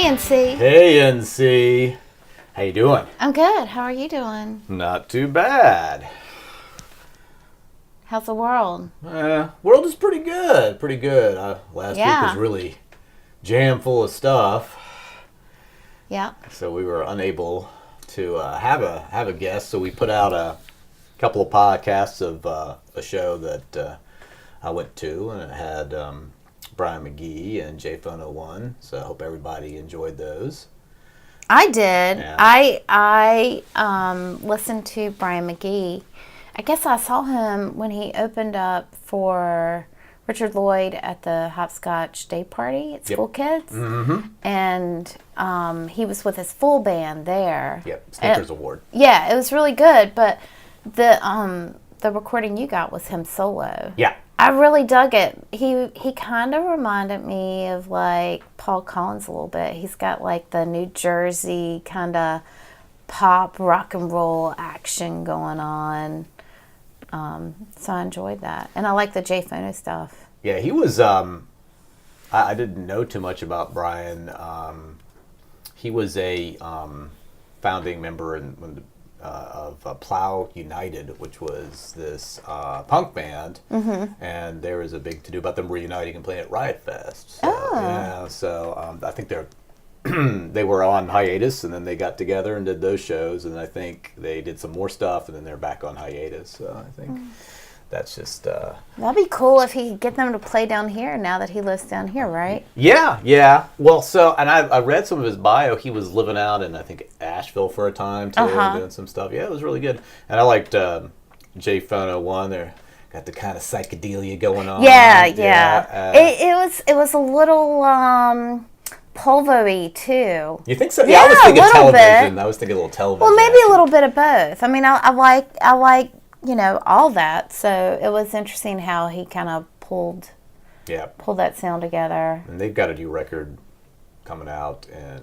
NC. Hey, NC. How you doing? I'm good. How are you doing? Not too bad. How's the world? World is pretty good. Pretty good. Last week was really jam full of stuff. Yeah. So we were unable to have a guest. So we put out a couple of podcasts of a show that I went to, and it had Brian McGee and JPhone01. So I hope everybody enjoyed those. I did. Yeah. I listened to Brian McGee. I guess I saw him when he opened up for Richard Lloyd at the Hopscotch Day Party at School Kids. Mm-hmm. And he was with his full band there. Yep, Snickers Award. Yeah, it was really good, but the recording you got was him solo. Yeah. I really dug it. He kind of reminded me of like Paul Collins a little bit. He's got like the New Jersey kind of pop rock and roll action going on. So I enjoyed that. And I like the JPhone stuff. Yeah, he was, I didn't know too much about Brian. He was a founding member of Plow United, which was this punk band. Mm-hmm. And there was a big to-do about them reuniting and playing at Riot Fest. So, yeah, so I think they were on hiatus, and then they got together and did those shows, and I think they did some more stuff, and then they're back on hiatus. So I think that's just... That'd be cool if he could get them to play down here now that he lives down here, right? Yeah. Well, so, and I read some of his bio. He was living out in, I think, Asheville for a time, too, doing some stuff. Yeah, it was really good. And I liked JPhone01. They got the kind of psychedelia going on. Yeah. It was a little... Polvo-y too. You think so? Yeah, I was thinking television. Bit. I was thinking a little television. Well, maybe a little bit of both. I mean, I like all that. So it was interesting how he kind of pulled that sound together. And they've got a new record coming out in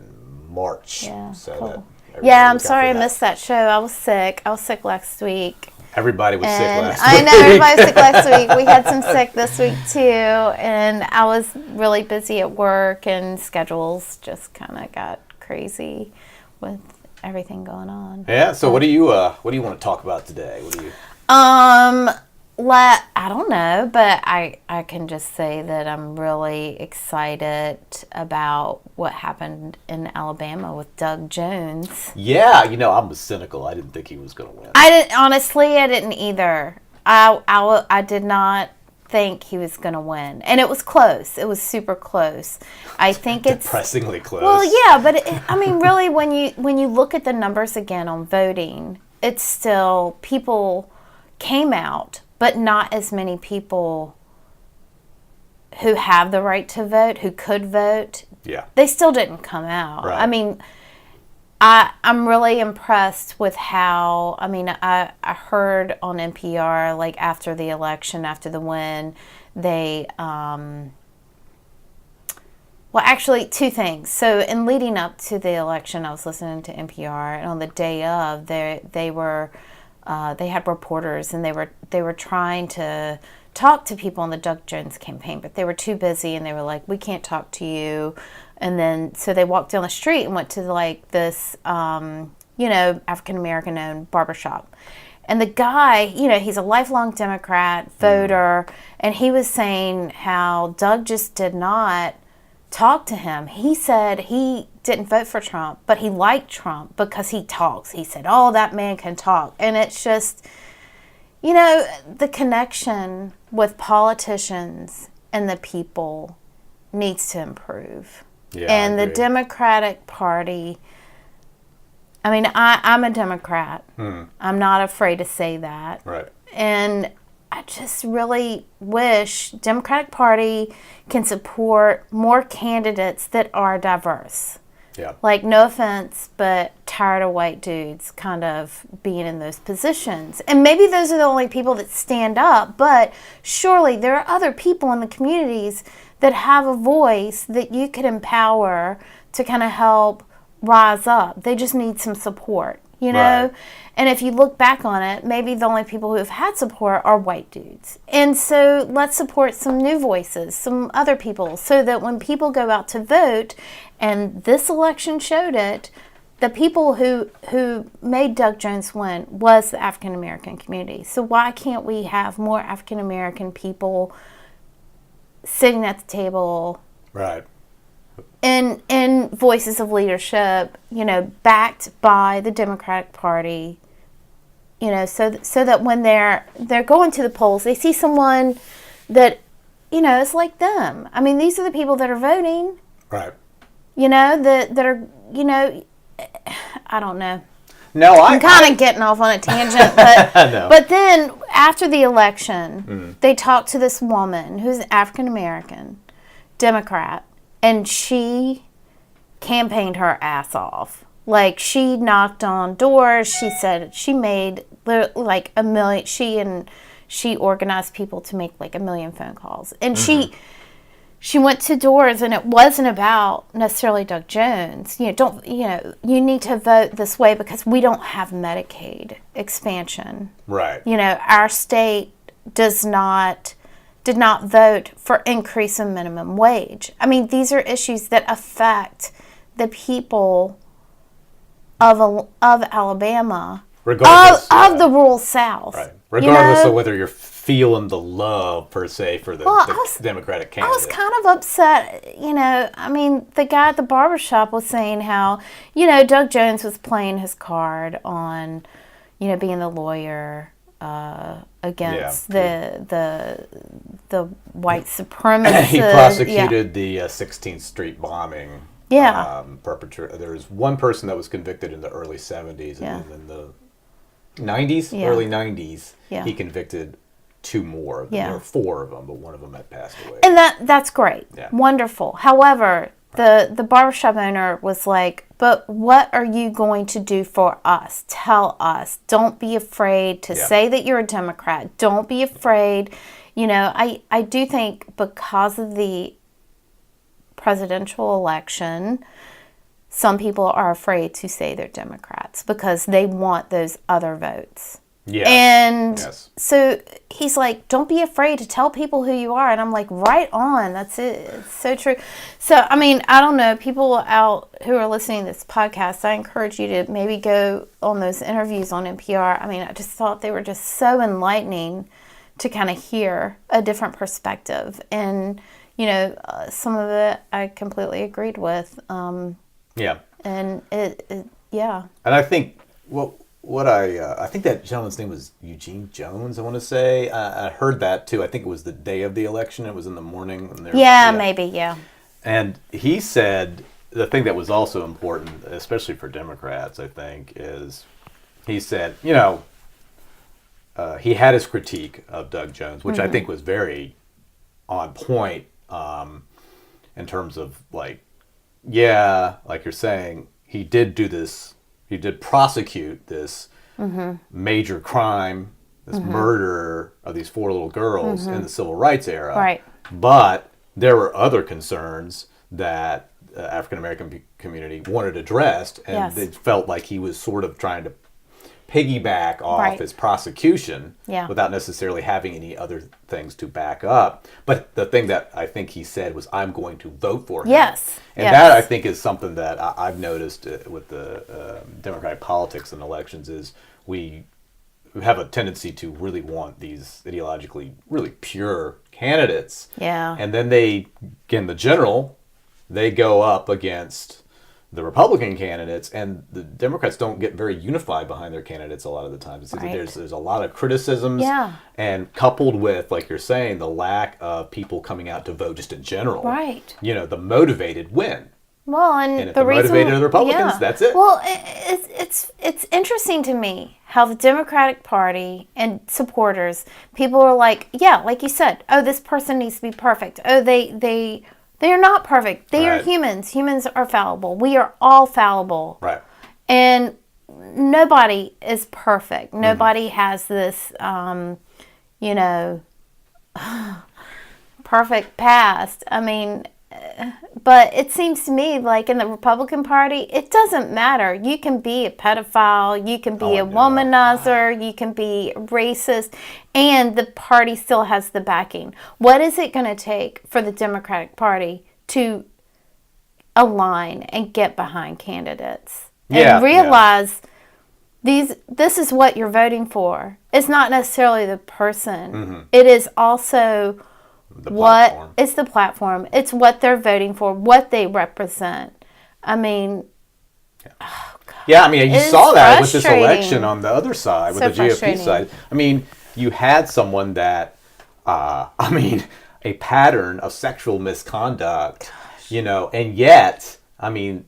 March. Yeah, so cool. I'm sorry I missed that show. I was sick. last week. Everybody was sick last week. I know, everybody was sick last week. We had some sick this week, too. And I was really busy at work, and schedules just kind of got crazy with everything going on. Yeah, so what do you want to talk about today? I don't know, but I can just say that I'm really excited about what happened in Alabama with Doug Jones. Yeah, I was cynical. I didn't think he was going to win. Honestly, I didn't either. I did not think he was going to win. And it was close. It was super close. I think it's... Depressingly close. Well, yeah, but really, when you look at the numbers again on voting, it's still people came out, but not as many people who have the right to vote, who could vote. Yeah. They still didn't come out. Right. I mean, I'm really impressed with how, I heard on NPR, like after the election, after the win, they, well, actually two things. So in leading up to the election, I was listening to NPR, and on the day of, they had reporters, and they were trying to talk to people on the Doug Jones campaign, but they were too busy, and they were like, we can't talk to you. And then so they walked down the street and went to like this African-American owned barbershop. And the guy, he's a lifelong Democrat voter, and he was saying how Doug just did not talk to him. He said he didn't vote for Trump, but he liked Trump because he talks. He said, oh, that man can talk. And it's just, the connection with politicians and the people needs to improve. Yeah, and the Democratic Party, I'm a Democrat. I'm not afraid to say that. Right. And I just really wish Democratic Party can support more candidates that are diverse. Yeah. Like, no offense, but tired of white dudes kind of being in those positions. And maybe those are the only people that stand up, but surely there are other people in the communities that have a voice that you could empower to kind of help rise up. They just need some support, you know? Right. And if you look back on it, maybe the only people who have had support are white dudes. And so let's support some new voices, some other people, so that when people go out to vote, and this election showed it, the people who made Doug Jones win was the African American community. So why can't we have more African American people sitting at the table, Right. in voices of leadership, you know, backed by the Democratic Party, you know, so that when they're going to the polls, they see someone that, you know, is like them. I mean, these are the people that are voting. Right. You know, that are, you know, I don't know. No, I'm kind of getting off on a tangent, but No. but then after the election, they talked to this woman who's African American, Democrat, and she campaigned her ass off. Like, she knocked on doors. She said she made like $1 million. She organized people to make like 1 million phone calls, and she went to doors, and it wasn't about necessarily Doug Jones. You know, you need to vote this way because we don't have Medicaid expansion. Right. You know, our state did not vote for increase in minimum wage. I mean, these are issues that affect the people of Alabama, Regardless of the rural South. Right. Regardless you know? of whether you're feeling the love, per se, for the Democratic candidate. I was kind of upset, you know. I mean, the guy at the barbershop was saying how, you know, Doug Jones was playing his card on, you know, being the lawyer against the white supremacists. He prosecuted the 16th Street bombing. Yeah. Perpetrator. There was one person that was convicted in the early 70s, Yeah. and then in the 90s, Yeah. early 90s, Yeah. he convicted 2 more of them. Yeah. There were 4 of them, but one of them had passed away. And that's great. Yeah. Wonderful. However, the barbershop owner was like, but what are you going to do for us? Tell us. Don't be afraid to say that you're a Democrat. Don't be afraid. You know, I do think because of the presidential election, some people are afraid to say they're Democrats because they want those other votes. Yeah. And Yes. so he's like, don't be afraid to tell people who you are. And I'm like, right on. That's it. It's so true. So, I mean, I don't know. People out who are listening to this podcast, I encourage you to maybe go on those interviews on NPR. I mean, I just thought they were just so enlightening to kind of hear a different perspective. And, you know, some of it I completely agreed with. Yeah. And yeah. And I think I think that gentleman's name was Eugene Jones, I want to say. I heard that too. I think it was the day of the election. It was in the morning. Maybe, yeah. And he said the thing that was also important, especially for Democrats, I think, is he said, you know, he had his critique of Doug Jones, which I think was very on point in terms of, like, like you're saying, he did do this. He did prosecute this major crime, this murder of these 4 little girls in the civil rights era. Right. But there were other concerns that the African American community wanted addressed, and they felt like he was sort of trying to piggyback off his prosecution without necessarily having any other things to back up. But the thing that I think he said was, I'm going to vote for him. Yes. And that, I think, is something that I've noticed with the Democratic politics and elections is we have a tendency to really want these ideologically really pure candidates. Yeah. And then they go up against the Republican candidates, and the Democrats don't get very unified behind their candidates a lot of the times. There's a lot of criticisms, and coupled with, like you're saying, the lack of people coming out to vote just in general. Right. You know, the motivated win. Well, And if the motivated are the Republicans, that's it. Well, it's interesting to me how the Democratic Party and supporters, people are like, like you said, oh, this person needs to be perfect. Oh, they are not perfect. They are humans. Humans are fallible. We are all fallible. Right. And nobody is perfect. Nobody has this, you know, perfect past. I mean, but it seems to me like in the Republican Party, it doesn't matter. You can be a pedophile, you can be a womanizer, you can be racist, and the party still has the backing. What is it going to take for the Democratic Party to align and get behind candidates and realize this is what you're voting for? It's not necessarily the person. It is also it's the platform. It's what they're voting for, what they represent. I mean, oh God, I mean, you saw that with this election on the other side, with the GOP side. I mean, you had someone that, I mean, a pattern of sexual misconduct, you know, and yet, I mean,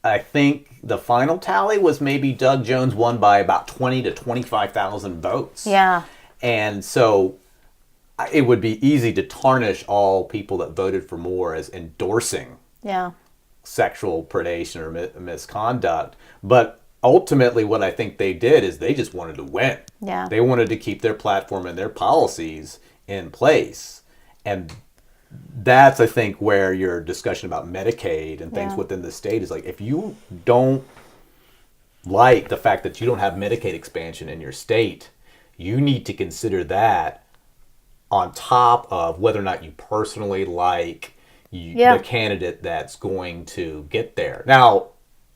I think the final tally was maybe Doug Jones won by about 20 to 25,000 votes. Yeah. And so it would be easy to tarnish all people that voted for Moore as endorsing sexual predation or misconduct. But ultimately what I think they did is they just wanted to win. Yeah. They wanted to keep their platform and their policies in place. And that's, I think, where your discussion about Medicaid and things within the state is like, if you don't like the fact that you don't have Medicaid expansion in your state, you need to consider that on top of whether or not you personally like the candidate that's going to get there. Now,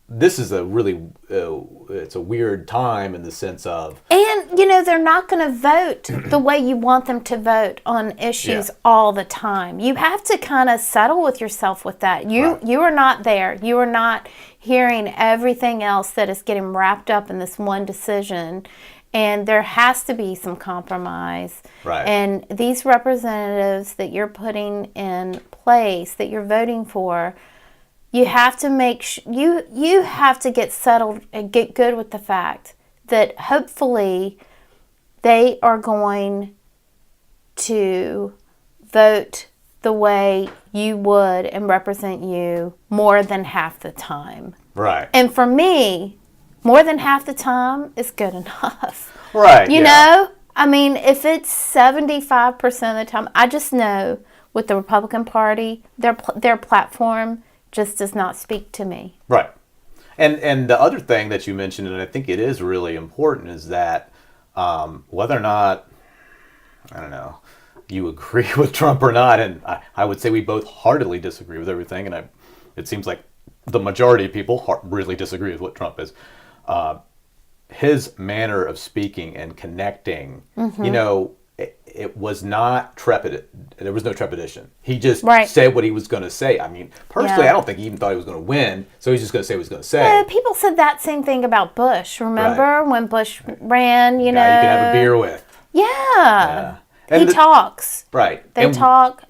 this is a really, it's a weird time in the sense of... And, you know, they're not going to vote the way you want them to vote on issues all the time. You have to kind of settle with yourself with that. You are not there. You are not hearing everything else that is getting wrapped up in this one decision. And there has to be some compromise. Right. And these representatives that you're putting in place, that you're voting for, you have to make you have to get settled and get good with the fact that hopefully they are going to vote the way you would and represent you more than half the time. Right. And for me, more than half the time is good enough. Right. You know? I mean, if it's 75% of the time, I just know with the Republican Party, their platform just does not speak to me. Right. And the other thing that you mentioned, and I think it is really important, is that whether or not, I don't know, you agree with Trump or not, and I would say we both heartily disagree with everything, and it seems like the majority of people really disagree with what Trump is. His manner of speaking and connecting, you know, it was not trepidate. There was no trepidation. He just said what he was going to say. I mean, personally, I don't think he even thought he was going to win, so he's just going to say what he's going to say. People said that same thing about Bush. Remember when Bush ran, you know? You can have a beer with. Yeah. He talks. Right. They talk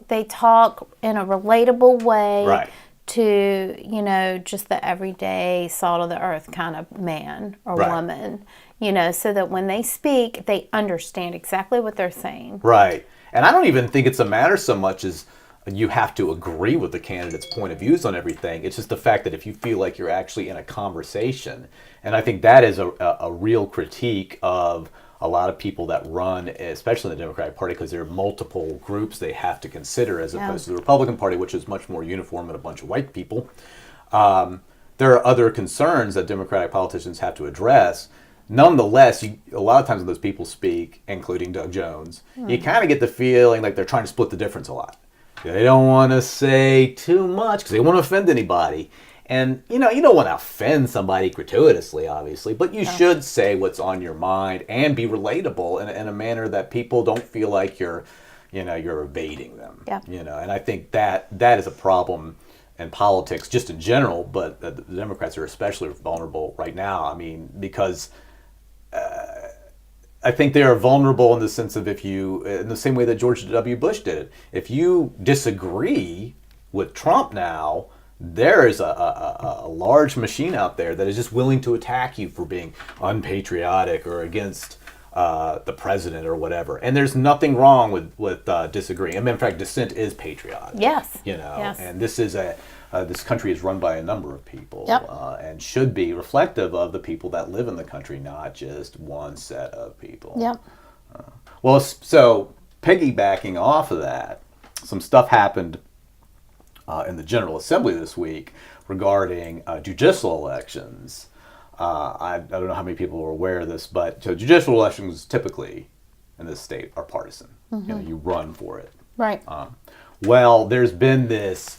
in a relatable way. Right. To, you know, just the everyday salt of the earth kind of man or woman, you know, so that when they speak, they understand exactly what they're saying. Right. And I don't even think it's a matter so much as you have to agree with the candidate's point of views on everything. It's just the fact that if you feel like you're actually in a conversation, and I think that is a real critique of a lot of people that run, especially in the Democratic Party, because there are multiple groups they have to consider as opposed to the Republican Party, which is much more uniform and a bunch of white people. There are other concerns that Democratic politicians have to address. Nonetheless, a lot of times when those people speak, including Doug Jones, you kind of get the feeling like they're trying to split the difference a lot. They don't want to say too much because they won't offend anybody. And, you know, you don't want to offend somebody gratuitously, obviously, but you should say what's on your mind and be relatable in a manner that people don't feel like you're evading them. Yeah. You know, and I think that is a problem in politics just in general, but the Democrats are especially vulnerable right now. I mean, because I think they are vulnerable in the sense of in the same way that George W. Bush did it. If you disagree with Trump now, there is a large machine out there that is just willing to attack you for being unpatriotic or against the president or whatever. And there's nothing wrong with disagreeing. I mean, in fact, dissent is patriotic. Yes. You know, yes. And this is this country is run by a number of people and should be reflective of the people that live in the country, not just one set of people. Yep. Well, so piggybacking off of that, some stuff happened in the General Assembly this week regarding judicial elections. I don't know how many people are aware of this, but so judicial elections typically in this state are partisan. You run for it. Right. Well, there's been this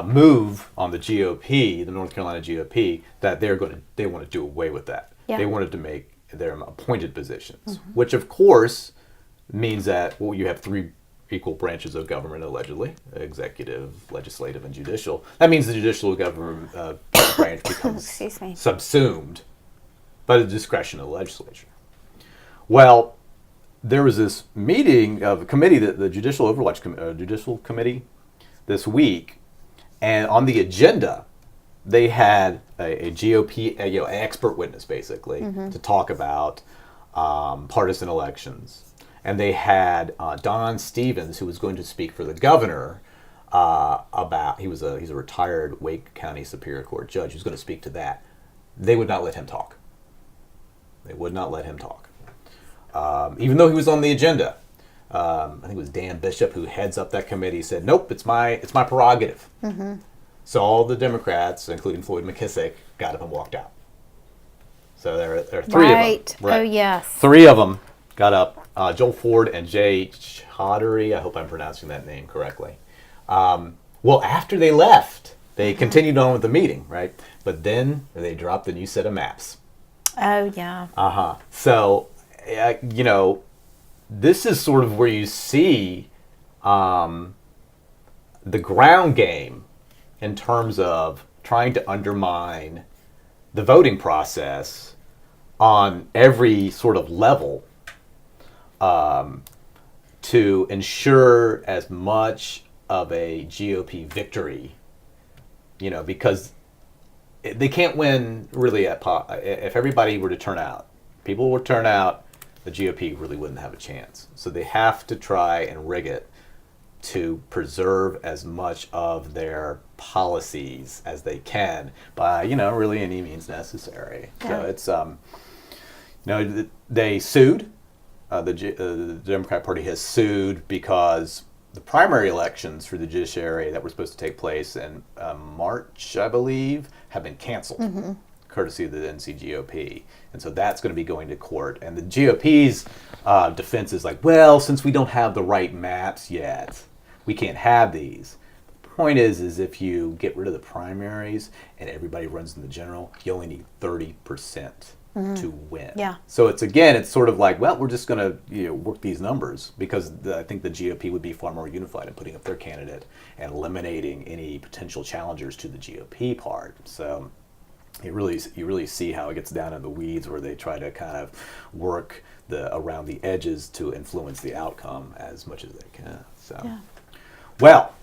move on the GOP, the North Carolina GOP, that they want to do away with that. Yeah. They wanted to make them appointed positions, which of course means that you have three equal branches of government, allegedly: executive, legislative, and judicial. That means the judicial government branch becomes subsumed by the discretion of the legislature. Well, there was this meeting of a committee, the Judicial Overwatch Judicial Committee, this week, and on the agenda, they had a GOP expert witness, basically, to talk about partisan elections. And they had Don Stevens, who was going to speak for the governor about, he's a retired Wake County Superior Court judge who's going to speak to that. They would not let him talk. They would not let him talk. Even though he was on the agenda. I think it was Dan Bishop, who heads up that committee, said, nope, it's my prerogative. So all the Democrats, including Floyd McKissick, got up and walked out. So there are three of them. Right. Oh, yes. Three of them got up. Joel Ford and Jay Chaudhary, I hope I'm pronouncing that name correctly. Well, after they left, they continued on with the meeting, right? But then they dropped a new set of maps. Oh, yeah. So, this is sort of where you see the ground game in terms of trying to undermine the voting process on every sort of level to ensure as much of a GOP victory, because they can't win really if everybody were to turn out. People would turn out, the GOP really wouldn't have a chance. So they have to try and rig it to preserve as much of their policies as they can by, really any means necessary. Yeah. So it's, they sued. The Democrat Party has sued because the primary elections for the judiciary that were supposed to take place in March, I believe, have been canceled, courtesy of the NCGOP. And so that's going to be going to court. And the GOP's defense is like, well, since we don't have the right maps yet, we can't have these. The point is if you get rid of the primaries and everybody runs in the general, you only need 30% to win. Yeah. So it's sort of like, well, we're just going to work these numbers, because I think the GOP would be far more unified in putting up their candidate and eliminating any potential challengers to the GOP part. So you really see how it gets down in the weeds, where they try to kind of work around the edges to influence the outcome as much as they can. So, yeah. Well,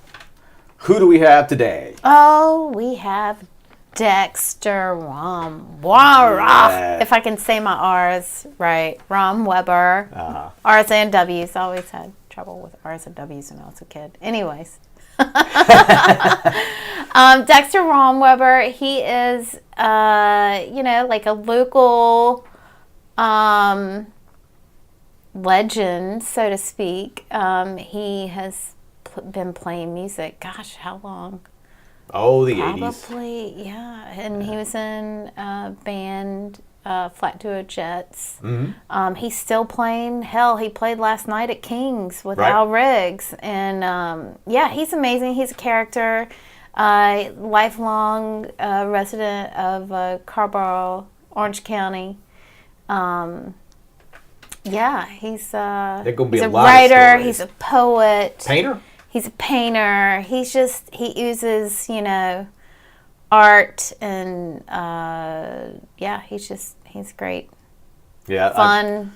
who do we have today? Oh, we have Dexter Romweber. If I can say my R's right. Romweber. R's and W's. I always had trouble with R's and W's when I was a kid. Anyways. Dexter Romweber, he is, like a local legend, so to speak. He has been playing music. Gosh, how long? Oh, the 80s. Probably, yeah. And he was in a band, Flat Duo Jets. He's still playing. Hell, he played last night at King's with Al Riggs. And, he's amazing. He's a character. Lifelong resident of Carrboro, Orange County. He's a writer. He's a poet. Painter? He's a painter. He oozes, art, and he's great. Yeah, fun,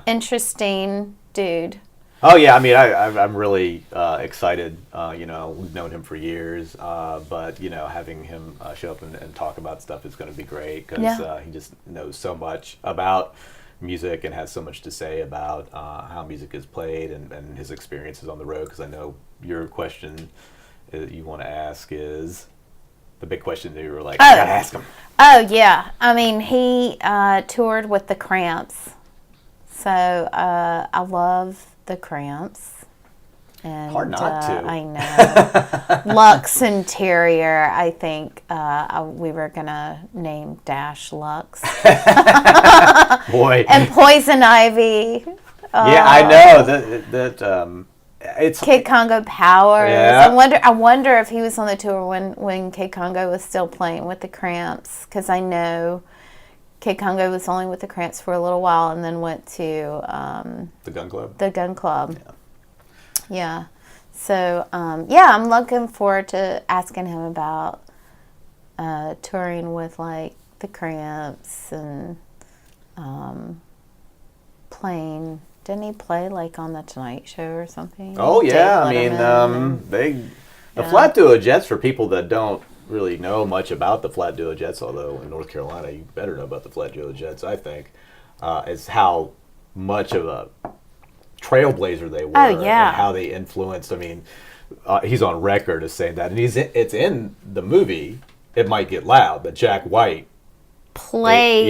interesting dude. Oh yeah, I mean, I'm really excited. We've known him for years, but having him show up and talk about stuff is going to be great, because he just knows so much about music and has so much to say about how music is played and his experiences on the road. Because I know your question you want to ask is the big question that you were like, I gotta ask him. Oh yeah, I mean, he toured with the Cramps, so I love the Cramps. And, hard not to. I know. Lux Interior, I think we were going to name Dash Lux. Boy. And Poison Ivy. Yeah, I know. That it's Kid Congo Powers. Yeah. I wonder if he was on the tour when Kid Congo was still playing with the Cramps, because I know Kid Congo was only with the Cramps for a little while and then went to the Gun Club. The Gun Club. Yeah. So, I'm looking forward to asking him about touring with, like, the Cramps and playing. Didn't he play, like, on The Tonight Show or something? Oh, yeah. I Dave mean, Letterman the Flat Duo Jets, for people that don't really know much about the Flat Duo Jets, although in North Carolina you better know about the Flat Duo Jets, I think, is how much of a trailblazer they were. Oh, yeah. And how they influenced. I mean, he's on record as saying that, and it's in the movie It Might Get Loud that Jack White plays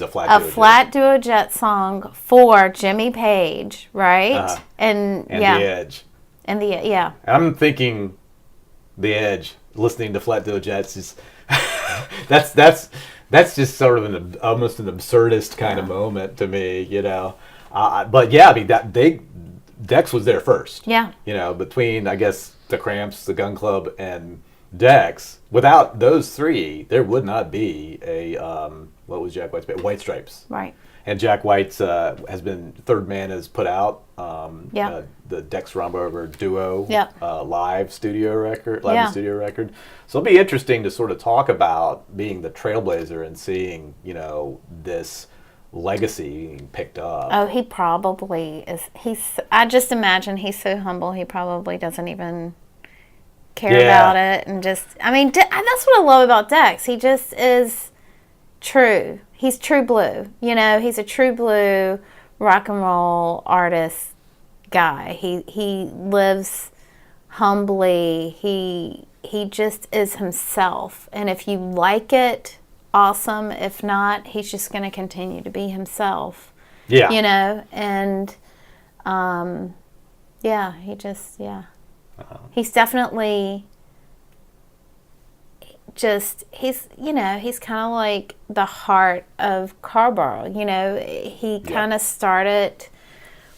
a Flat Duo Jet song for Jimmy Page, right? And The Edge. And and I'm thinking The Edge, listening to Flat Duo Jets is that's just sort of almost an absurdist kind of moment to me, you know. But yeah, I mean Dex was there first. Yeah. You know, between I guess the Cramps, the Gun Club, and Dex. Without those three, there would not be a what was Jack White's band? White Stripes. Right. And Jack White's has been Third Man has put out the Dex Romweber Duo live studio record. So it'll be interesting to sort of talk about being the trailblazer and seeing, you know, this legacy being picked up. Oh, he probably is. I just imagine he's so humble. He probably doesn't even care about it, and just. I mean, that's what I love about Dex. He just is true. He's true blue. You know, he's a true blue rock and roll artist guy. He lives humbly. He just is himself, and if you like it, awesome. If not, he's just going to continue to be himself. Yeah. You know, and he's definitely he's kind of like the heart of Carrboro. You know, he kind of started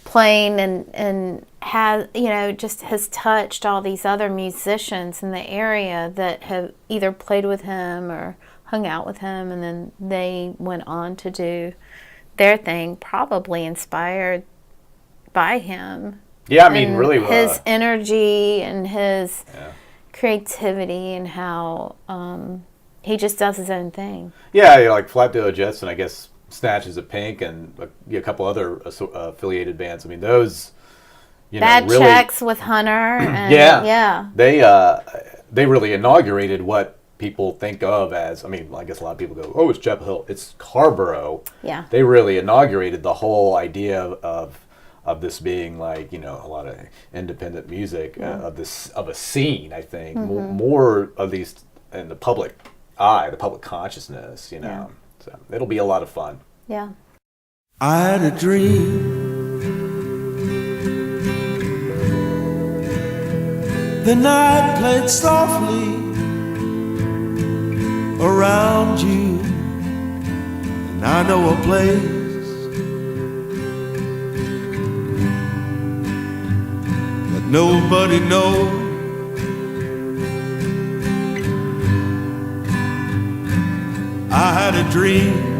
playing and has, you know, just has touched all these other musicians in the area that have either played with him or hung out with him, and then they went on to do their thing, probably inspired by him. Yeah, I mean, really his energy and his creativity and how he just does his own thing. Yeah, like Flat Duo Jets and I guess Snatches of Pink and a couple other affiliated bands. I mean, those, you know, Bad really, Checks with Hunter. And they really inaugurated what people think of as, I mean, I guess a lot of people go, oh, it's Chapel Hill. It's Carrboro. Yeah. They really inaugurated the whole idea of this being like, you know, a lot of independent music, of a scene, I think. More of these in the public eye, the public consciousness, you know. Yeah. So it'll be a lot of fun. Yeah. I had a dream. The night played softly around you, and I know a place that nobody knows. I had a dream.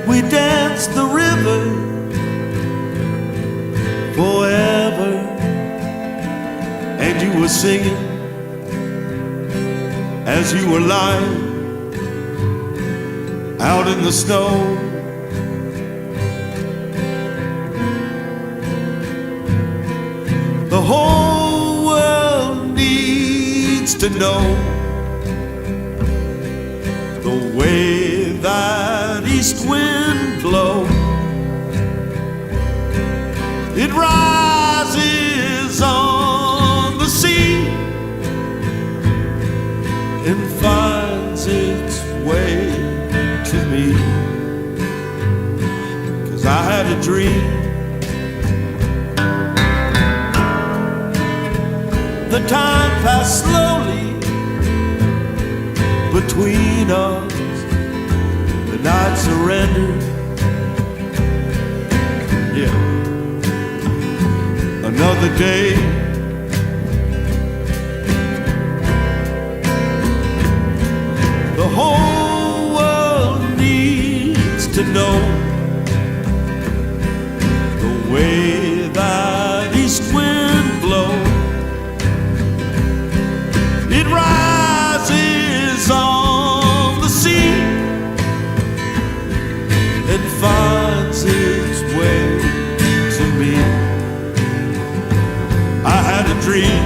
We danced the river forever, and you were singing as you were lying out in the snow. The whole world needs to know the way that east wind blows. It rises on the sea and finds its way to me. 'Cause I had had a dream. The time passed slowly between us. The night surrendered. Yeah. Another day. The whole world needs to know the way that east wind blows. It rises on the sea and finds its way to me. I had a dream.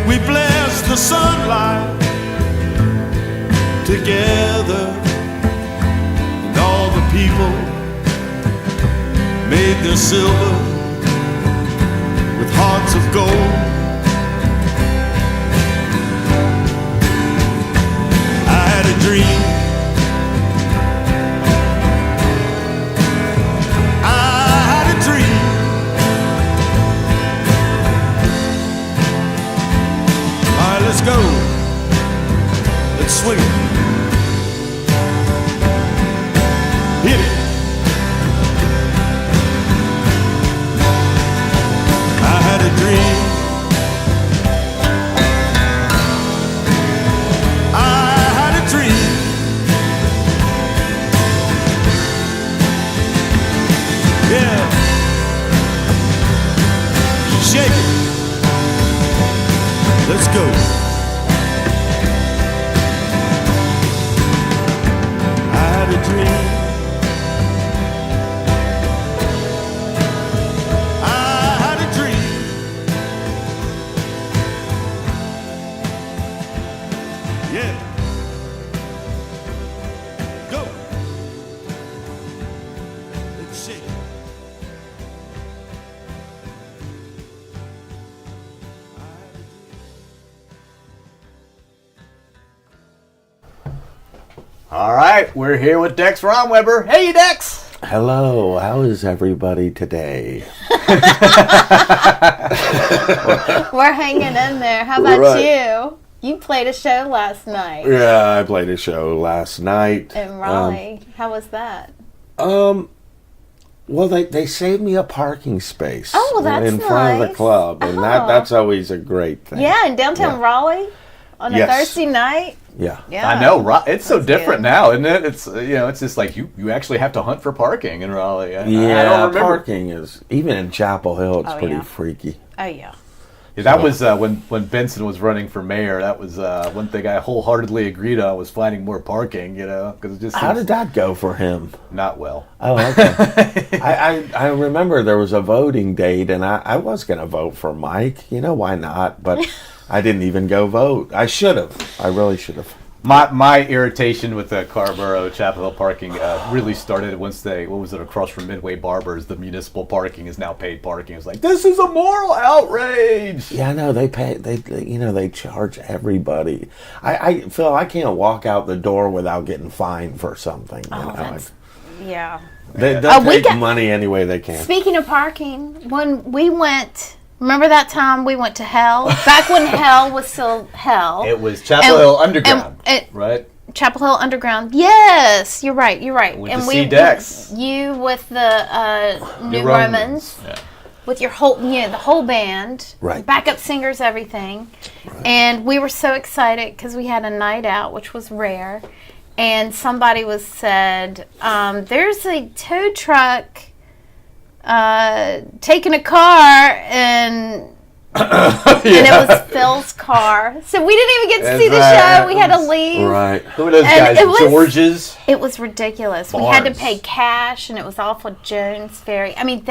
We blessed the sunlight together, and all the people made their silver with hearts of gold. I had a dream. I had a dream. All right, let's go. Let's swing it. Hit it. I had a dream. I had a dream. Yeah. Shake it. Let's go. I had a dream. All right, we're here with Dex Romweber. Hey, Dex. Hello, how is everybody today? We're hanging in there. How about Right. you? You played a show last night Yeah, I played a show last night. in Raleigh. How was that? Well, they saved me a parking space. Oh, well, that's in front of the nice. club, and Oh. that's always a great thing. Yeah, in downtown Yeah. Raleigh on a Yes. Thursday night. Yeah. Yeah, I know, it's so that's different good. now, isn't it? It's it's just like you actually have to hunt for parking in Raleigh. I Yeah, don't remember. parking is, even in Chapel Hill, it's Oh, pretty yeah. freaky. Oh yeah. Yeah, that was when Benson was running for mayor. That was one thing I wholeheartedly agreed on was finding more parking. Because it just How seems did that go for him? not well. Oh, okay. I remember there was a voting date, and I was going to vote for Mike. Why not? But I didn't even go vote. I should have. I really should have. My irritation with the Carrboro Chapel Hill parking really started once across from Midway Barbers, the municipal parking is now paid parking. It's like, this is a moral outrage. Yeah, I know they pay. They charge everybody. Phil, I can't walk out the door without getting fined for something. Yeah. They'll we take got- money any way they can. Speaking of parking, when we went, remember that time we went to Hell? Back when Hell was still Hell. It was Chapel Hill Underground, right? Chapel Hill Underground. Yes, you're right. Went to see Dex. You with the New Romans. Yeah. With your whole, the whole band, Right. backup singers, everything. Right. And we were so excited because we had a night out, which was rare. And somebody said, there's a tow truck taking a car and it was Phil's car. So we didn't even get to see the show. We had to leave. Right. Who are those And guys? it was- George's? It was ridiculous. We had to Barnes. pay cash, and it was off of Jones Ferry. I mean,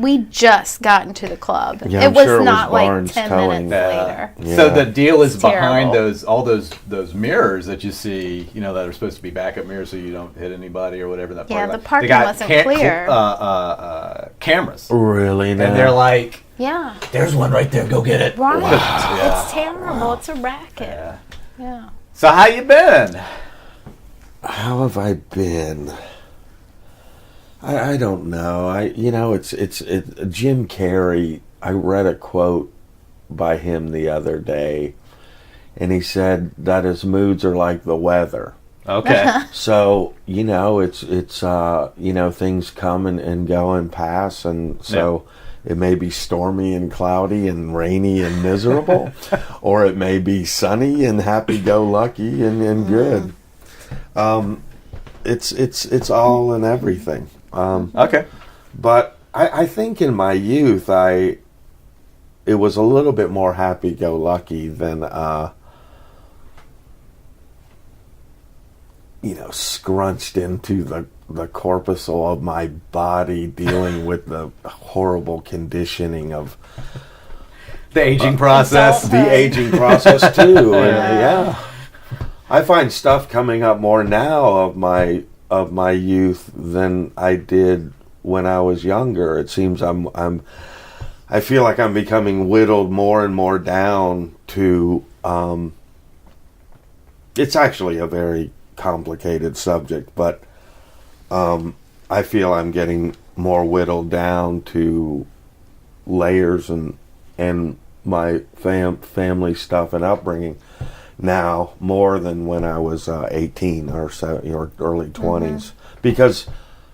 we just got into the club. Yeah, it I'm was sure it was not like Barnes 10 towing. minutes later. Yeah. So the deal is behind Terrible. all those mirrors that you see, that are supposed to be backup mirrors so you don't hit anybody or whatever. That Yeah, parking the lot. parking They got wasn't clear. cameras, Really? and they're like, Yeah, "There's one right there. Go get it." right. Yeah. It's terrible. It's a racket. Yeah. So how you been? How have I been? I don't know. It's Jim Carrey. I read a quote by him the other day, and he said that his moods are like the weather. Okay. So it's things come and go and pass, and so it may be stormy and cloudy and rainy and miserable, or it may be sunny and happy-go-lucky and good. It's all and everything. Okay. But I think in my youth, it was a little bit more happy-go-lucky than, scrunched into the corpuscle of my body, dealing with the horrible conditioning of The aging process. the aging process too. And, I find stuff coming up more now of my youth than I did when I was younger. It seems I feel like I'm becoming whittled more and more down to. It's actually a very complicated subject, but I feel I'm getting more whittled down to layers and my family stuff and upbringing now more than when I was 18 or early 20s, because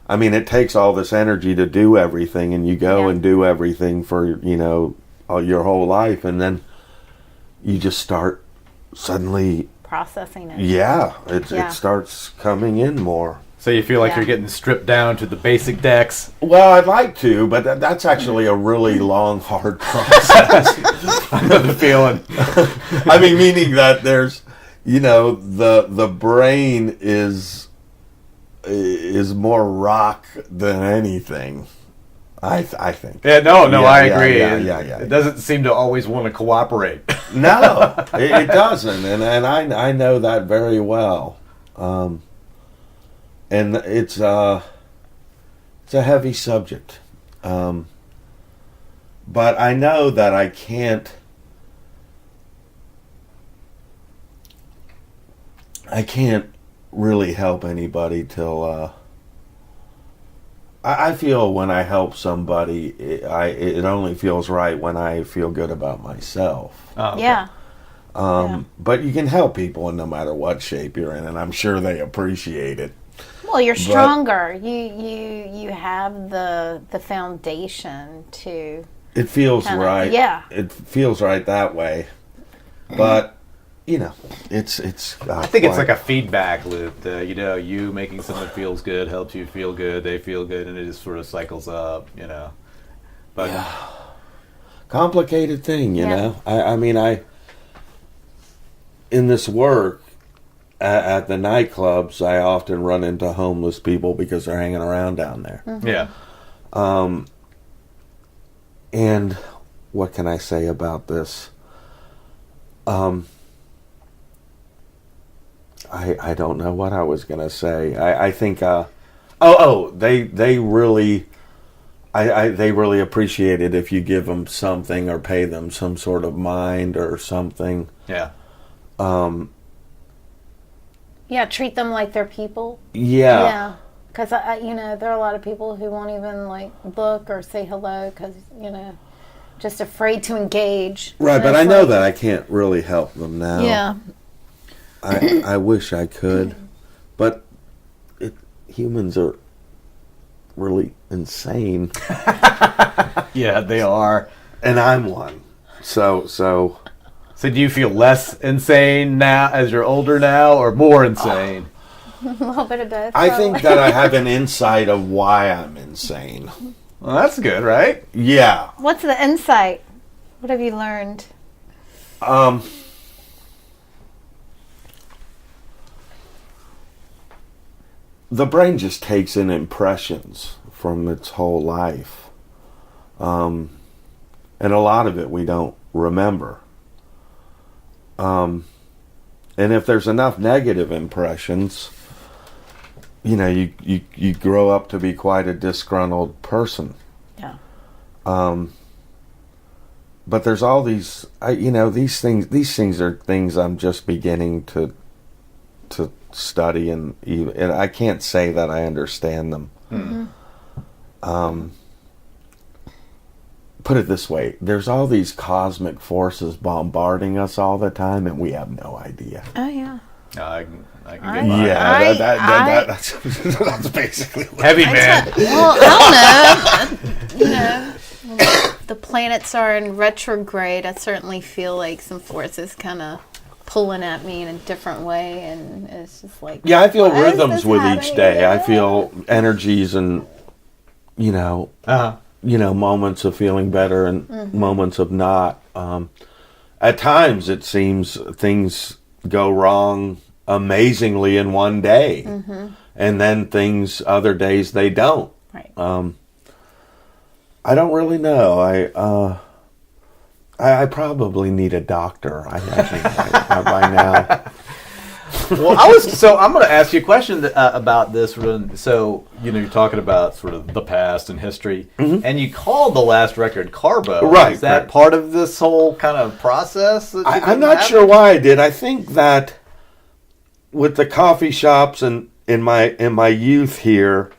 it takes all this energy to do everything, and you go and do everything for your whole life, and then you just start suddenly Processing it. It starts coming in more. So you feel like you're getting stripped down to the basic Dex. Well, I'd like to, but that's actually a really long, hard process. I know the feeling. Meaning that there's, the brain is more rock than anything. I think. Yeah, no, I agree. Yeah. It doesn't seem to always want to cooperate. No, it doesn't, and I know that very well. And it's a heavy subject, but I know that I can't really help anybody till I feel when I help somebody, it only feels right when I feel good about myself. Oh, okay. Yeah. But you can help people in no matter what shape you're in, and I'm sure they appreciate it. Well, you're stronger. You have the foundation to. It feels right. Yeah. It feels right that way. But it's. I think it's like a feedback loop. You making someone feels good helps you feel good. They feel good, and it just sort of cycles up. But complicated thing, you know. I in this work at the nightclubs, I often run into homeless people because they're hanging around down there. Mm-hmm. Yeah. And what can I say about this? I don't know what I was going to say. I think they really they really appreciate it if you give them something or pay them some sort of mind or something. Yeah. Treat them like they're people. Yeah. Yeah. Because, there are a lot of people who won't even, look or say hello because, just afraid to engage. Right, but I know that I can't really help them now. Yeah. I wish I could, but humans are really insane. Yeah, they are. And I'm one. So do you feel less insane now as you're older now, or more insane? A little bit of both. I think that I have an insight of why I'm insane. Well, that's good, right? Yeah. What's the insight? What have you learned? The brain just takes in impressions from its whole life. And a lot of it we don't remember. And if there's enough negative impressions, you grow up to be quite a disgruntled person. Yeah. But there's all these, these things are things I'm just beginning to study and I can't say that I understand them. Put it this way, there's all these cosmic forces bombarding us all the time, and we have no idea. Oh, yeah. I can get by. Yeah, that's basically what Heavy man. Well, I don't know. The planets are in retrograde. I certainly feel like some forces kind of pulling at me in a different way, and it's just like... Yeah, I feel why is rhythms this with each happening? day. I Yeah. feel energies and, moments of feeling better and moments of not. At times, it seems things go wrong amazingly in one day, and then other days they don't. Right. I don't really know. I probably need a doctor. I imagine by now. Well, I'm going to ask you a question about this. So, you're talking about sort of the past and history, and you called the last record Carrboro. Right. Is that part of this whole kind of process? I'm not sure why I did. I think that with the coffee shops and in my youth here,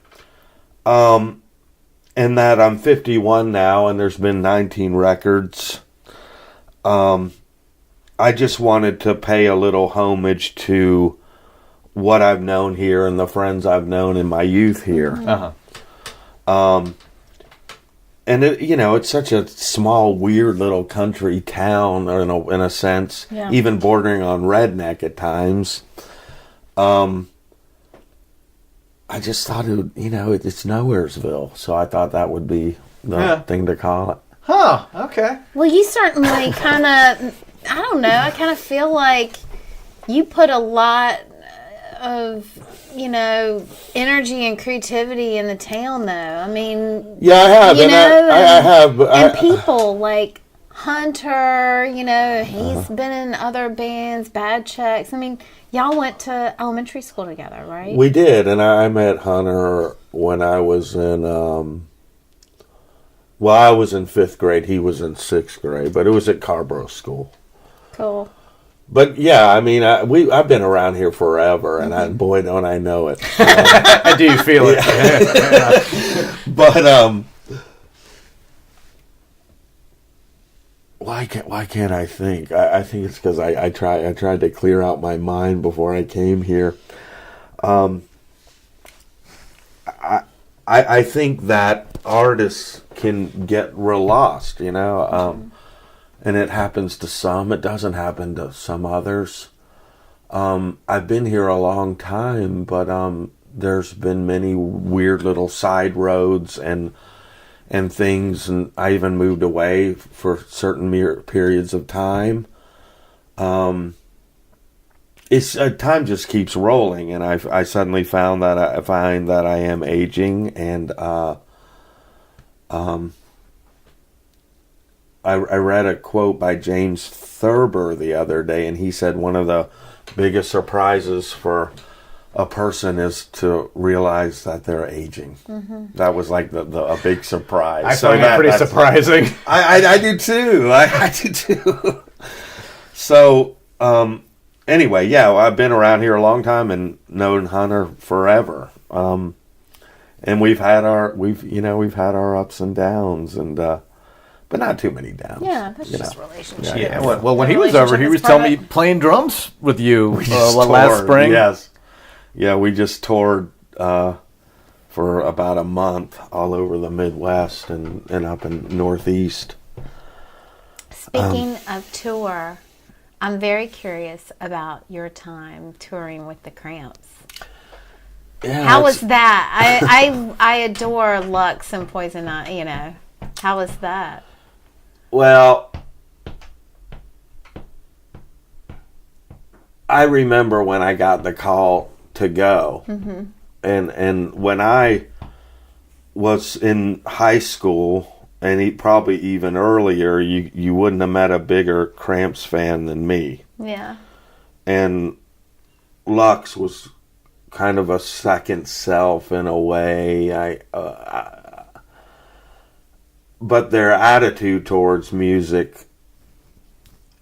and that I'm 51 now, and there's been 19 records. I just wanted to pay a little homage to what I've known here and the friends I've known in my youth here. And it's such a small, weird little country town, in a sense, even bordering on redneck at times. I just thought it's Nowheresville, so I thought that would be the thing to call it. Huh, okay. Well, you certainly kind of, I don't know, I kind of feel like you put a lot of, energy and creativity in the town, though. I mean... Yeah, I have, I have. And people like Hunter, he's been in other bands, Bad Checks. I mean, y'all went to elementary school together, right? We did, and I met Hunter when I was in... I was in 5th grade. He was in 6th grade, but it was at Carrboro School. Cool. But yeah, I mean, I've been around here forever, and boy, don't I know it. Do you feel it? But why can't I think? I think it's because I tried to clear out my mind before I came here. I think that artists can get real lost, and it happens to some. It doesn't happen to some others. I've been here a long time, but there's been many weird little side roads and things, and I even moved away for certain periods of time. Time just keeps rolling, and I suddenly find that I am aging, and I read a quote by James Thurber the other day, and he said one of the biggest surprises for a person is to realize that they're aging. That was like a big surprise. I find that pretty surprising. I do too. I do too. So, anyway, yeah, I've been around here a long time and known Hunter forever. And we've had our ups and downs, and but not too many downs. Yeah, that's just relationship. Yeah. Well, when he was over, he was telling me playing drums with you last spring. Yes. Yeah, we just toured for about a month all over the Midwest and up in Northeast. Speaking of tour, I'm very curious about your time touring with the Cramps. Yeah, How was that? I adore Lux and Poison Ivy, How was that? Well, I remember when I got the call to go, and when I was in high school, and probably even earlier, you wouldn't have met a bigger Cramps fan than me. Yeah. And Lux was kind of a second self in a way. But their attitude towards music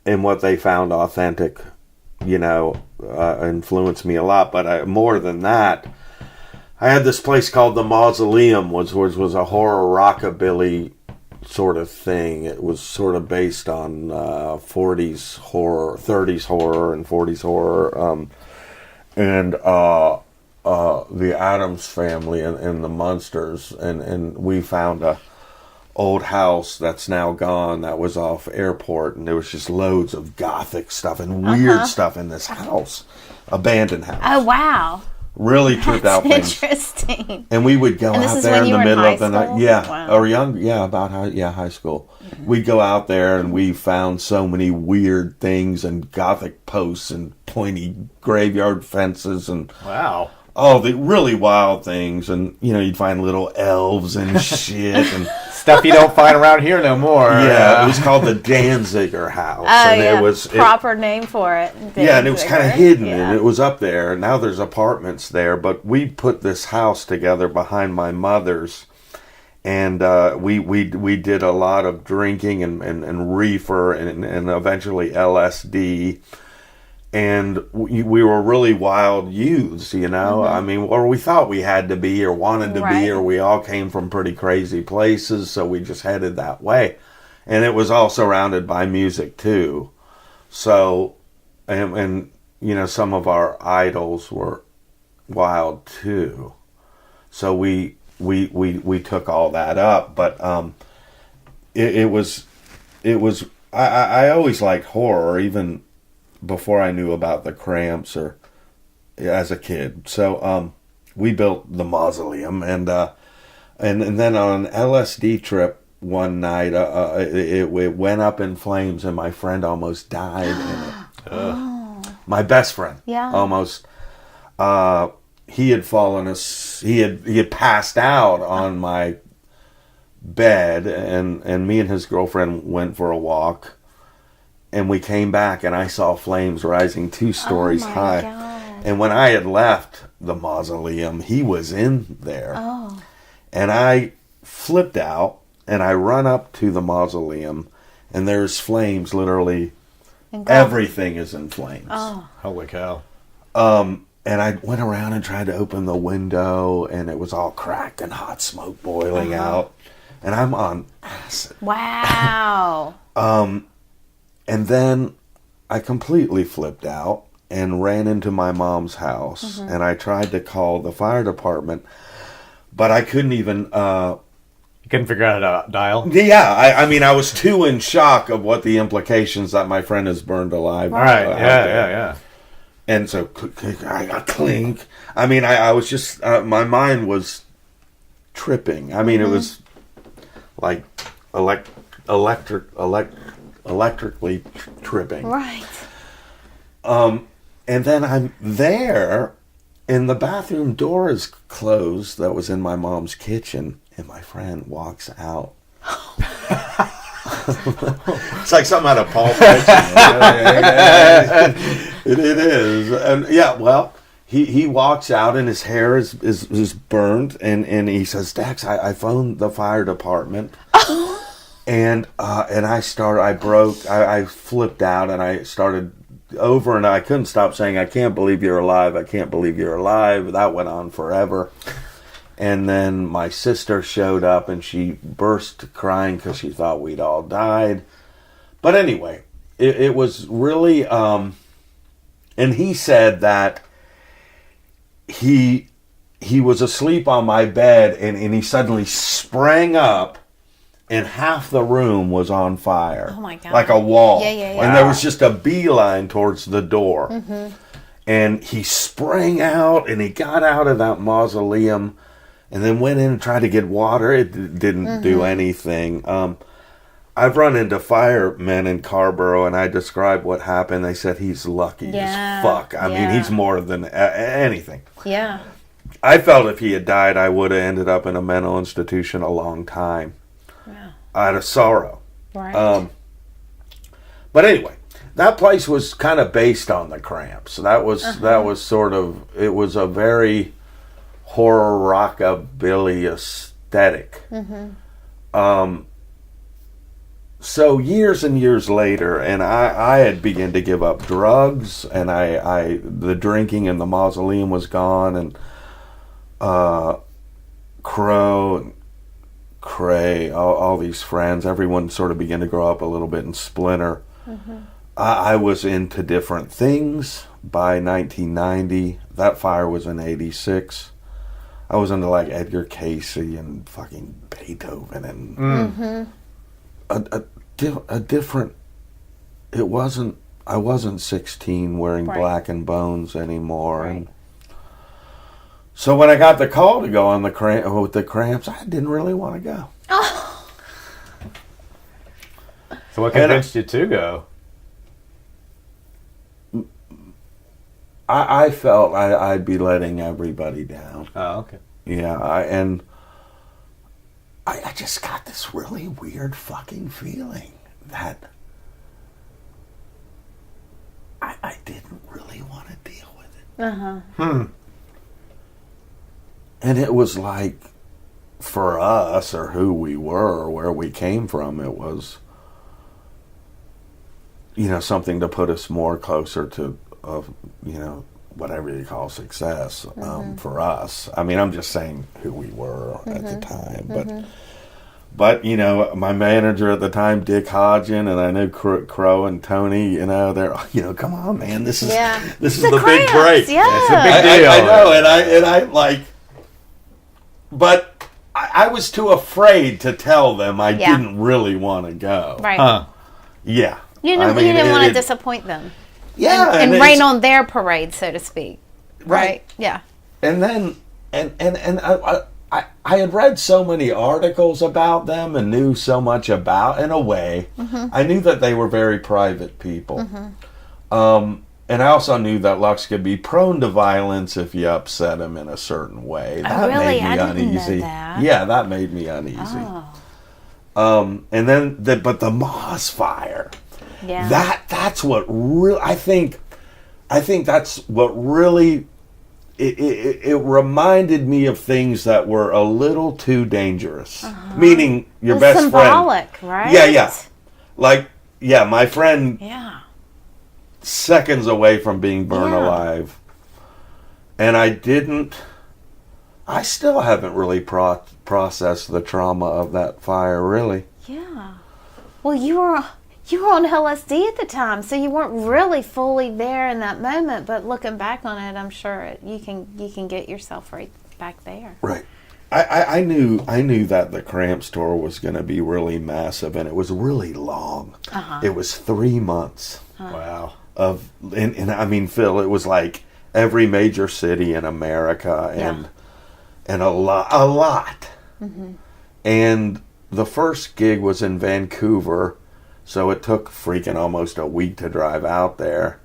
and what they found authentic influenced me a lot. But more than that, I had this place called the Mausoleum, which was a horror rockabilly sort of thing. It was sort of based on 40s horror, 30s horror, and 40s horror, and the Addams Family and the Munsters, and we found a old house that's now gone that was off Airport, and there was just loads of gothic stuff and weird stuff in this house, abandoned house. Oh, wow. Really tripped out things. Interesting. And we would go out there in the middle of the night. Yeah. Wow. Or high school. We'd go out there and we found so many weird things and gothic posts and pointy graveyard fences and Wow. the really wild things. And, you'd find little elves and shit and Stuff you don't find around here no more. it was called the Danziger House. And yeah. it was Proper name for it. Yeah, and it was kind of hidden, Yeah. and it was up there. Now there's apartments there, but we put this house together behind my mother's, and we did a lot of drinking and reefer and eventually LSD, and we were really wild youths, I mean, or we thought we had to be or wanted to be, or we all came from pretty crazy places, so we just headed that way. And it was all surrounded by music too. So, and some of our idols were wild too. So we took all that up, but it was I always liked horror, even before I knew about the Cramps or as a kid. So we built the Mausoleum, and then on an LSD trip one night, it went up in flames, and my friend almost died in it. My best friend, almost. He had fallen. He had passed out on my bed, and me and his girlfriend went for a walk. And we came back, and I saw flames rising 2 stories high. God. And when I had left the Mausoleum, he was in there. Oh. And I flipped out, and I run up to the Mausoleum, and there's flames literally. Everything is in flames. Oh. Holy cow. And I went around and tried to open the window, and it was all cracked and hot smoke boiling out. And I'm on acid. Wow. And then I completely flipped out and ran into my mom's house, and I tried to call the fire department, but I couldn't even... You couldn't figure out how to dial? Yeah, I mean, I was too in shock of what the implications that my friend is burned alive. Right, yeah. And so, clink. I mean, I was just... my mind was tripping. I mean, it was like electrically tripping. Right. And then I'm there, and the bathroom door is closed that was in my mom's kitchen, and my friend walks out. It's like something out of Pulp Fiction. It is. And he walks out, and his hair is burned, and he says, Dex, I phoned the fire department. And I flipped out, and I started over, and I couldn't stop saying, I can't believe you're alive. I can't believe you're alive. That went on forever. And then my sister showed up, and she burst crying because she thought we'd all died. But anyway, it was really, and he said that he was asleep on my bed, and he suddenly sprang up, and half the room was on fire. Oh my God. Like a wall. Yeah. And there was just a beeline towards the door. And he sprang out, and he got out of that mausoleum, and then went in and tried to get water. It didn't do anything. I've run into firemen in Carrboro, and I described what happened. They said he's lucky as fuck. I mean, he's more than anything. Yeah. I felt if he had died, I would have ended up in a mental institution a long time. Wow. Out of sorrow. Right. But anyway, that place was kind of based on the Cramps. That was sort of, it was a very horror rockabilly aesthetic. So years and years later, and I had begun to give up drugs, and the drinking in the mausoleum was gone, and Crow and Cray, all these friends, everyone sort of began to grow up a little bit and splinter. I was into different things by 1990. That fire was in 86. I was into like Edgar Casey and fucking Beethoven and a different. It wasn't. I wasn't 16 wearing Black and Bones anymore. Right. And so when I got the call to go on with the Cramps, I didn't really want to go. Oh. So what convinced you to go? I felt I'd be letting everybody down. Oh, okay. Yeah, I just got this really weird fucking feeling that I didn't really want to deal with it. And it was like, for us, or who we were, or where we came from, it was, something to put us more closer to, whatever you call success for us. I mean, I'm just saying who we were at the time. But my manager at the time, Dick Hodgen, and I knew Crow and Tony, they're, come on, man, this is the big break. Yeah. It's a big deal. I know, and I like, but I was too afraid to tell them I didn't really want to go. Right. Huh. Yeah. You didn't want to disappoint them. Yeah. And rain on their parade, so to speak. Right. Yeah. And then, and I had read so many articles about them and knew so much about, in a way, I knew that they were very private people. And I also knew that Lux could be prone to violence if you upset him in a certain way. That made me uneasy. Know that. Yeah, that made me uneasy. And then, but the Moss fire, that's what really, I think that's what really, it reminded me of things that were a little too dangerous. Meaning your best symbolic, friend. Right? Yeah. Like, my friend. Yeah. Seconds away from being burned alive. And I still haven't really processed the trauma of that fire, really. Yeah. Well, you were on LSD at the time, so you weren't really fully there in that moment, but looking back on it, I'm sure you can get yourself right back there. Right. I knew that the Cramps tour was going to be really massive, and it was really long. It was 3 months. Wow. And I mean, Phil, it was like every major city in America and a lot. And the first gig was in Vancouver, so it took freaking almost a week to drive out there.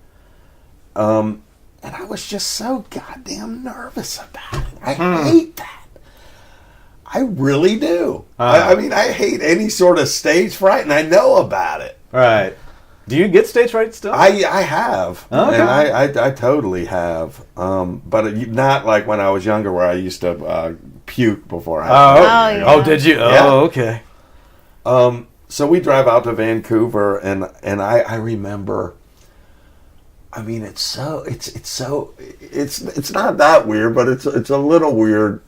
And I was just so goddamn nervous about it. I hate that. I really do. I mean, I hate any sort of stage fright, and I know about it. Right. Do you get stage fright still? I have, okay. And I totally have, but not like when I was younger, where I used to puke before I. Oh, did you? Oh, okay. So we drive out to Vancouver, and I remember. I mean, it's not that weird, but it's a little weird.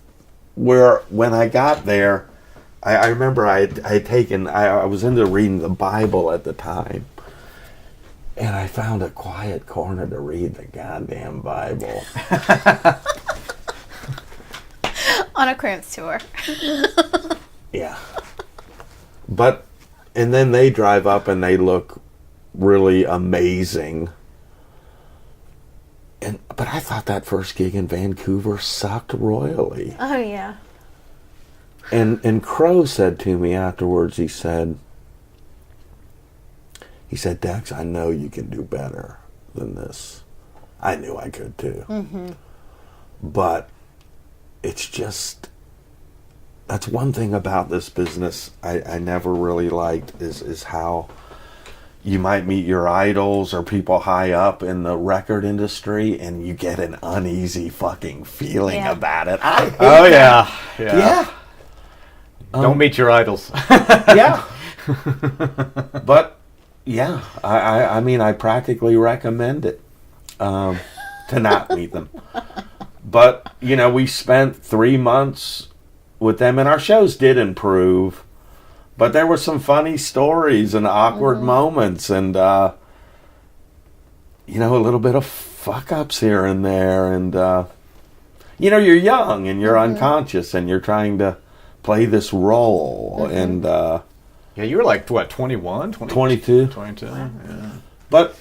Where when I got there, I remember I was into reading the Bible at the time. And I found a quiet corner to read the goddamn Bible. On a Cramps tour. Yeah. And then they drive up and they look really amazing. But I thought that first gig in Vancouver sucked royally. Oh, yeah. And Crow said to me afterwards, he said, Dex, I know you can do better than this. I knew I could too. But it's just, that's one thing about this business I never really liked is how you might meet your idols or people high up in the record industry and you get an uneasy fucking feeling about it. I hate that. Yeah. Don't meet your idols. Yeah. But yeah, I mean, I practically recommend it to not meet them. But we spent 3 months with them, and our shows did improve. But there were some funny stories and awkward moments, and a little bit of fuck ups here and there, and you're young and you're unconscious, and you're trying to play this role, and Yeah, you were like, what, 21? 22. 22, yeah. But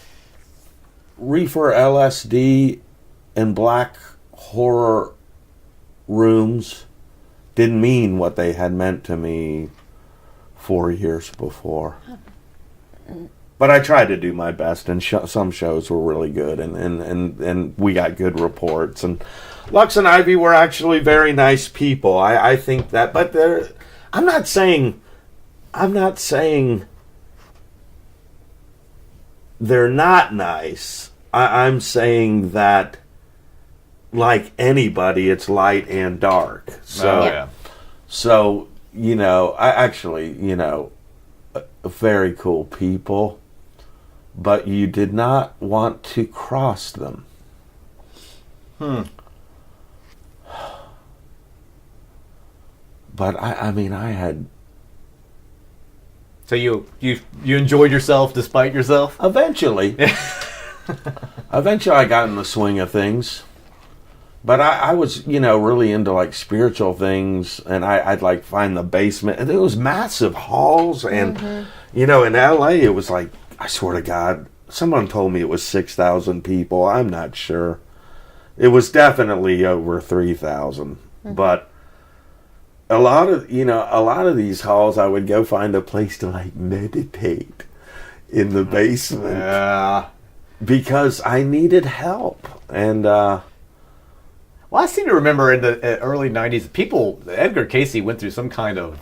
reefer, LSD, and black horror rooms didn't mean what they had meant to me 4 years before. But I tried to do my best, and some shows were really good, and we got good reports. And Lux and Ivy were actually very nice people. I think that, but I'm not saying they're not nice. I'm saying that, like anybody, it's light and dark. So, I actually, very cool people, but you did not want to cross them. But I mean, I had. So you enjoyed yourself despite yourself? Eventually. Eventually I got in the swing of things. But I was, really into like spiritual things, and I'd like find the basement, and it was massive halls, and in LA it was like, I swear to God, someone told me it was 6,000 people. I'm not sure. It was definitely over 3,000. But a lot of these halls, I would go find a place to like meditate in the basement. Yeah. Because I needed help. And well, I seem to remember in the early 90s, Edgar Casey went through some kind of,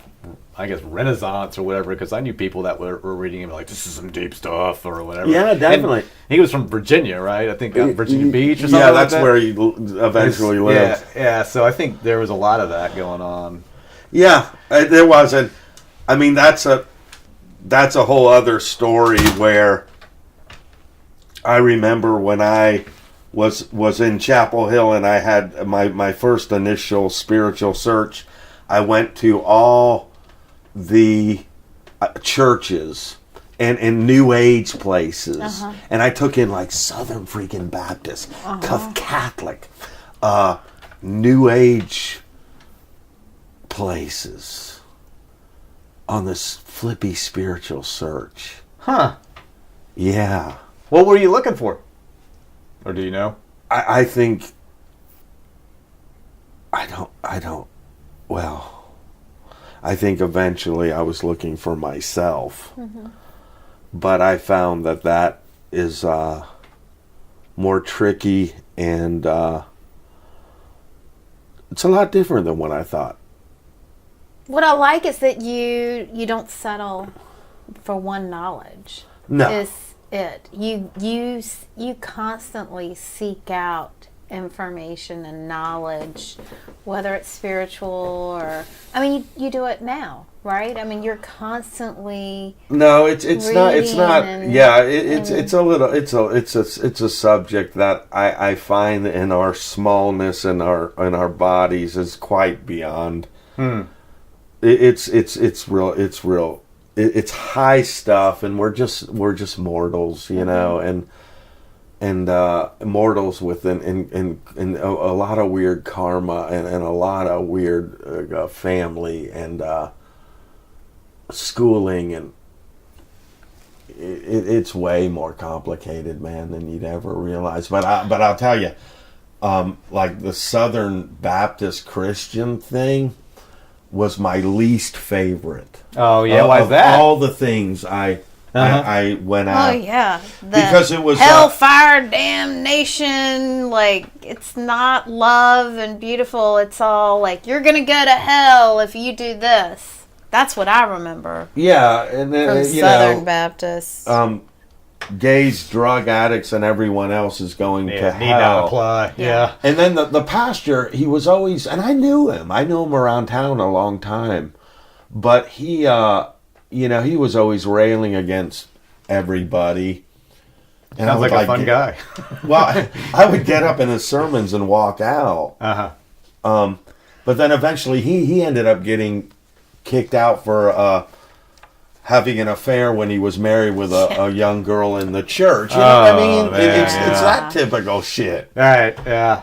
I guess, renaissance or whatever, because I knew people that were reading him like, this is some deep stuff or whatever. Yeah, definitely. And he was from Virginia, right? I think Virginia Beach or something Yeah, like that's that. where he eventually lived. Yeah, so I think there was a lot of that going on. Yeah, there wasn't. I mean, that's a whole other story where I remember when I was in Chapel Hill and I had my first initial spiritual search. I went to all the churches and New Age places, and I took in like Southern freaking Baptist, Catholic, New Age places on this flippy spiritual search. Huh. Yeah. What were you looking for? Or do you know? I think I don't well, I think eventually I was looking for myself. But I found that is more tricky, and it's a lot different than what I thought. What I like is that you don't settle for one knowledge. No. Is it. You constantly seek out information and knowledge, whether it's spiritual or, I mean, you do it now, right? I mean, you're constantly. No, it's not. And, yeah, it's a subject that I find in our smallness and our bodies is quite beyond. It's real. It's high stuff, and we're just mortals, you know, and mortals with and a lot of weird karma and a lot of weird family and schooling, and it's way more complicated, man, than you'd ever realize. But I'll tell you, like the Southern Baptist Christian thing was my least favorite. Oh yeah, why is that? All the things I went out. Oh yeah, because it was hellfire, damnation. Like, it's not love and beautiful. It's all like, you're gonna go to hell if you do this. That's what I remember. Yeah, and then from Southern Baptist. Gays, drug addicts, and everyone else is going to hell. Need not apply. Yeah. And then the pastor, he was always, and I knew him around town a long time, but he he was always railing against everybody. And Sounds like a fun guy. Well, I would get up in his sermons and walk out. But then eventually he ended up getting kicked out for having an affair when he was married with a young girl in the church. You know what I mean? It's that typical shit. Right, yeah.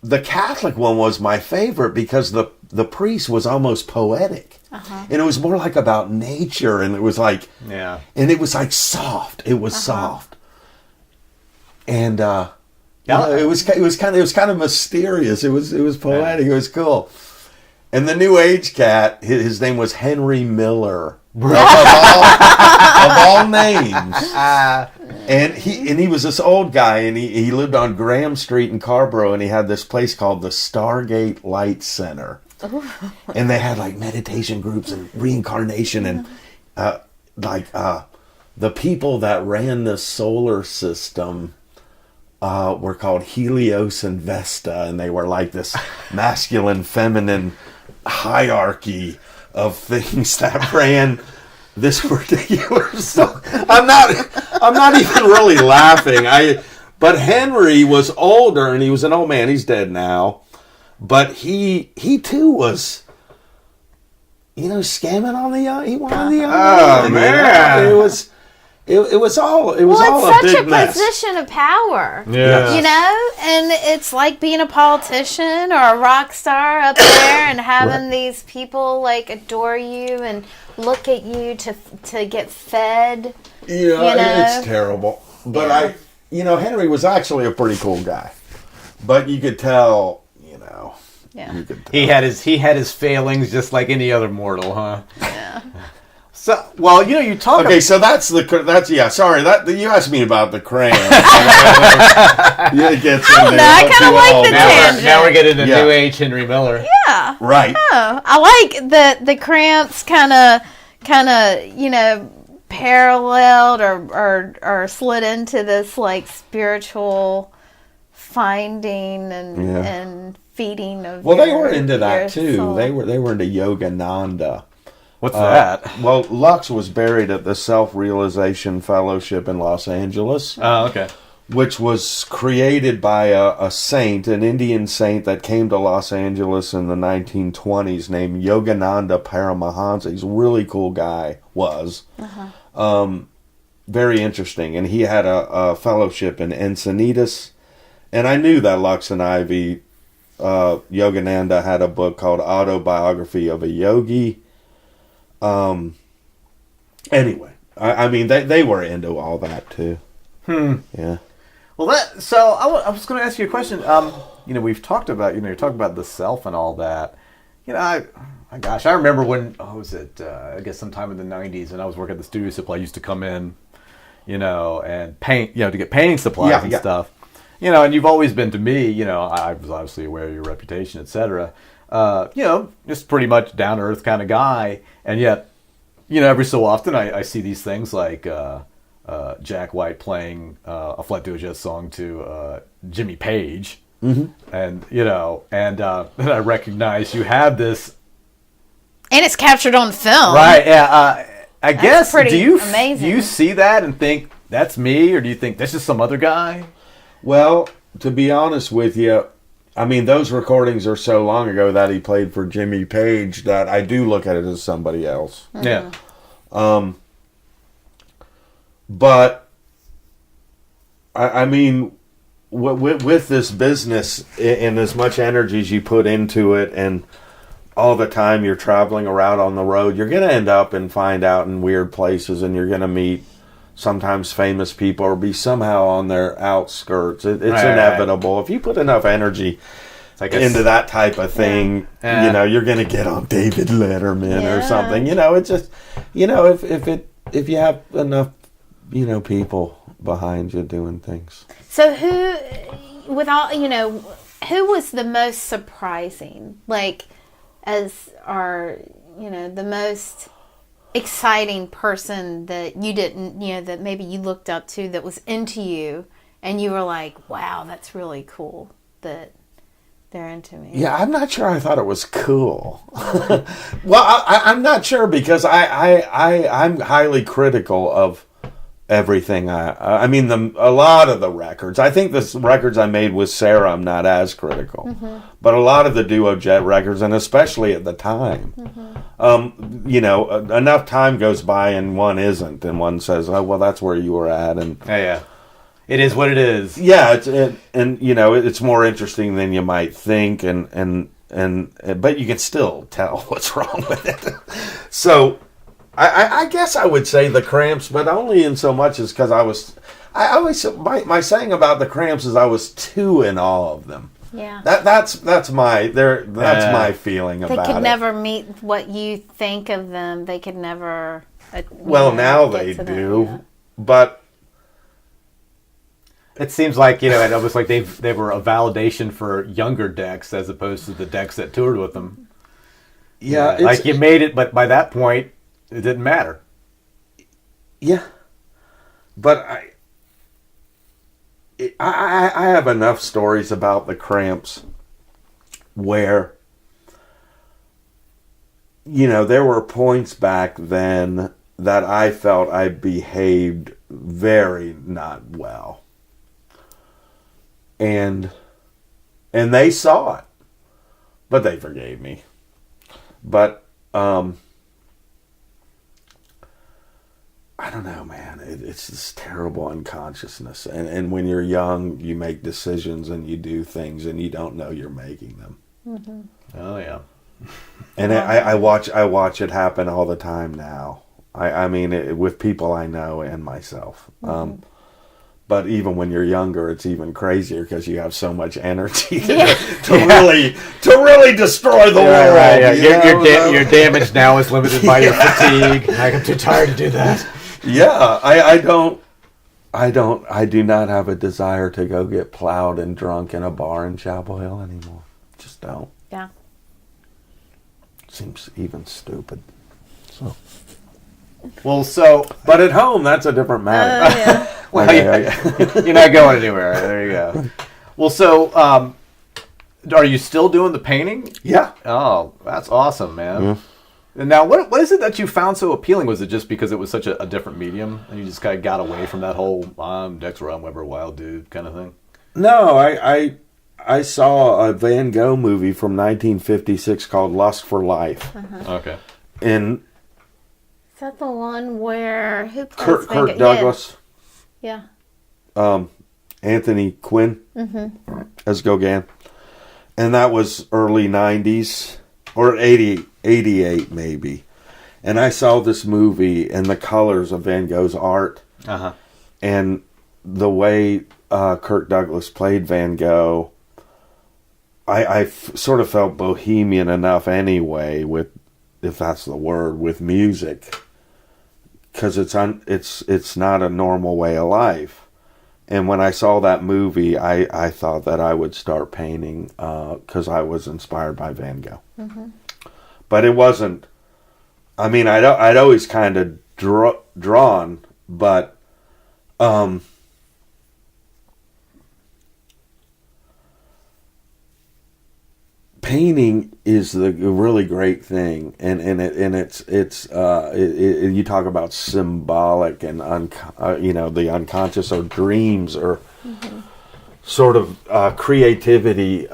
The Catholic one was my favorite because the priest was almost poetic. And it was more like about nature, and it was like, and it was like soft. It was soft. And it was kind of mysterious. It was poetic. It was cool. And the New Age cat, his name was Henry Miller, of all names. And he was this old guy, and he lived on Graham Street in Carrboro, and he had this place called the Stargate Light Center. And they had like meditation groups and reincarnation, and the people that ran the solar system were called Helios and Vesta, and they were like this masculine, feminine hierarchy of things that ran this ridiculous. So I'm not even really laughing. But Henry was older, and he was an old man. He's dead now. But he too was, scamming on the young. He wanted the young. Oh man! It was all a big it's such a mess. position of power. Yeah. And it's like being a politician or a rock star up there and having these people like adore you and look at you to get fed. It's terrible. But Henry was actually a pretty cool guy. But you could tell. Yeah. He had his failings just like any other mortal, huh? Yeah. So, well, you talk. Okay, so that's sorry, that you asked me about the crayon. I kind of like the tangent. Now we're getting to New Age Henry Miller. Yeah. Right. Oh, I like the cramps kind of paralleled or slid into this like spiritual finding and feeding of. Well, they were into that too. Soul. They were into Yogananda. What's that? Well, Lux was buried at the Self-Realization Fellowship in Los Angeles. Oh, okay. Which was created by a saint, an Indian saint that came to Los Angeles in the 1920s named Yogananda Paramahansa. He's a really cool guy, was. Very interesting. And he had a fellowship in Encinitas. And I knew that Lux and Ivy, Yogananda had a book called Autobiography of a Yogi. Anyway, I mean, they were into all that too. Yeah. Well, I was going to ask you a question. We've talked about, you're talking about the self and all that. I remember when, I guess sometime in the 90s, and I was working at the studio supply, I used to come in, and paint, to get painting supplies and stuff. And you've always been to me, I was obviously aware of your reputation, etc. Just pretty much down to earth kind of guy. And yet, every so often I see these things like Jack White playing a Flat Jazz song to Jimmy Page. Mm-hmm. And, then I recognize you have this. And it's captured on film. Right, yeah. I guess, amazing. Do you see that and think, that's me? Or do you think, that's just some other guy? Well, to be honest with you, I mean, those recordings are so long ago that he played for Jimmy Page that I do look at it as somebody else. Yeah. But, I mean, with this business and as much energy as you put into it and all the time you're traveling around on the road, you're going to end up and find out in weird places, and you're going to meet sometimes famous people or be somehow on their outskirts. It's inevitable. If you put enough energy into that type of thing, you're going to get on David Letterman or something. It's just, if you have enough, people behind you doing things. So who was the most surprising? Like, as our, the most exciting person that you didn't, that maybe you looked up to, that was into you, and you were like, wow, that's really cool that they're into me. Yeah, I'm not sure I thought it was cool. Well, I'm not sure because I'm highly critical of everything. I mean, a lot of the records. I think the records I made with Sarah, I'm not as critical. But a lot of the Duo Jet records, and especially at the time, enough time goes by and one isn't, and one says, "Oh, well, that's where you were at," and yeah. It is what it is. Yeah, it's more interesting than you might think, but you can still tell what's wrong with it. So, I guess I would say the Cramps, but only in so much as because my saying about the Cramps is I was too in awe of them. Yeah, that's my feeling about it. They could never meet what you think of them. They could never. Now they do, but. It seems like, it was like they were a validation for younger Dex as opposed to the Dex that toured with them. Yeah. Like you made it, but by that point, it didn't matter. Yeah. But I have enough stories about the Cramps where, there were points back then that I felt I behaved very not well. And they saw it, but they forgave me. But I don't know, man. It's this terrible unconsciousness, and when you're young, you make decisions and you do things, and you don't know you're making them. Mm-hmm. Oh yeah. And I watch it happen all the time now. I mean, with people I know and myself. Mm-hmm. But even when you're younger, it's even crazier because you have so much energy to really destroy the world. Right, yeah. Your damage now is limited by your fatigue. I'm too tired to do that. Yeah, I do not have a desire to go get plowed and drunk in a bar in Chapel Hill anymore. Just don't. Yeah. Seems even stupid. So. Well, but at home, that's a different matter. Yeah. Well, you're not going anywhere. There you go. Well, so are you still doing the painting? Yeah. Oh, that's awesome, man. Mm-hmm. And now, what is it that you found so appealing? Was it just because it was such a different medium, and you just kind of got away from that whole Dex Romweber wild dude kind of thing? No, I saw a Van Gogh movie from 1956 called Lust for Life. Uh-huh. Okay. And is that the one where who plays Kirk Douglas? Yeah. Anthony Quinn as Gauguin. And that was early 90s, or 88 maybe. And I saw this movie and the colors of Van Gogh's art. Uh-huh. And the way Kirk Douglas played Van Gogh, I sort of felt bohemian enough anyway, with, if that's the word, with music. Because it's not a normal way of life. And when I saw that movie, I thought that I would start painting because I was inspired by Van Gogh. Mm-hmm. But it wasn't. I mean, I'd always kind of drawn, but painting is the really great thing, and it's you talk about symbolic and the unconscious or dreams or sort of creativity.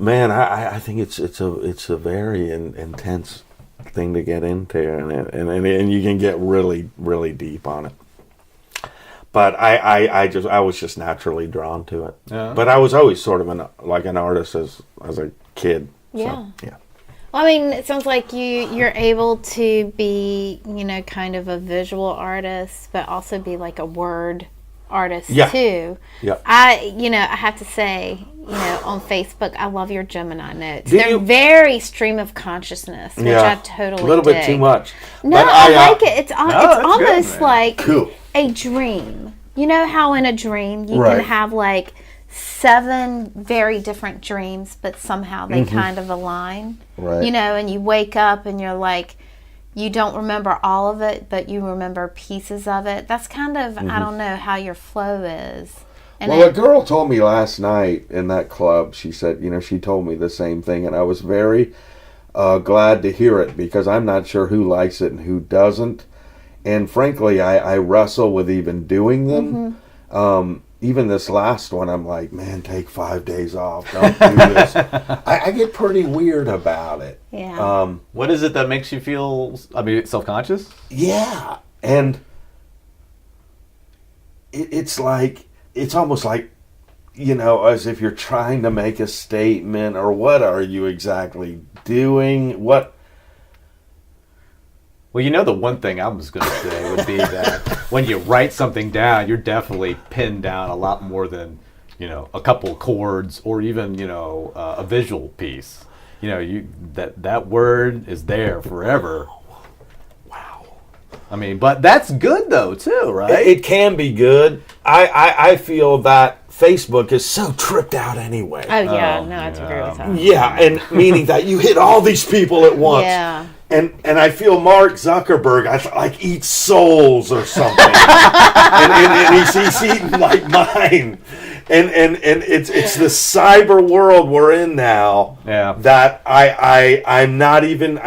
Man, I think it's a very intense thing to get into, and you can get really, really deep on it. But I was just naturally drawn to it. Yeah. But I was always sort of an artist as a kid. Yeah. So, yeah. Well, I mean, it sounds like you're able to be, kind of a visual artist, but also be like a word artist too. Yeah. I have to say, on Facebook, I love your Gemini notes. Do They're you? very stream of consciousness, which I totally a little dig. bit too much. No, But I like it. It's that's almost good, man. like Cool. a dream. You know how in a dream you Right. can have like 7 very different dreams, but somehow they kind of align. Right. And you wake up and you're like, you don't remember all of it, but you remember pieces of it. That's kind of, I don't know how your flow is. And Well, a girl told me last night in that club, she said, she told me the same thing, and I was very glad to hear it because I'm not sure who likes it and who doesn't. And frankly, I wrestle with even doing them. Even this last one, I'm like, man, take 5 days off. Don't do this. I get pretty weird about it. Yeah. What is it that makes you feel, self-conscious? Yeah. And it's almost like, as if you're trying to make a statement, or what are you exactly doing? What? Well, the one thing I was going to say would be that when you write something down, you're definitely pinned down a lot more than, a couple of chords or even, a visual piece. That word is there forever. Wow. But that's good though too, right? It can be good. I feel that Facebook is so tripped out anyway. Oh yeah, no, I agree with that. Yeah, and meaning that you hit all these people at once. Yeah. And I feel Mark Zuckerberg eats souls or something, and he's eating like mine, and it's the cyber world we're in now. Yeah. That I'm not even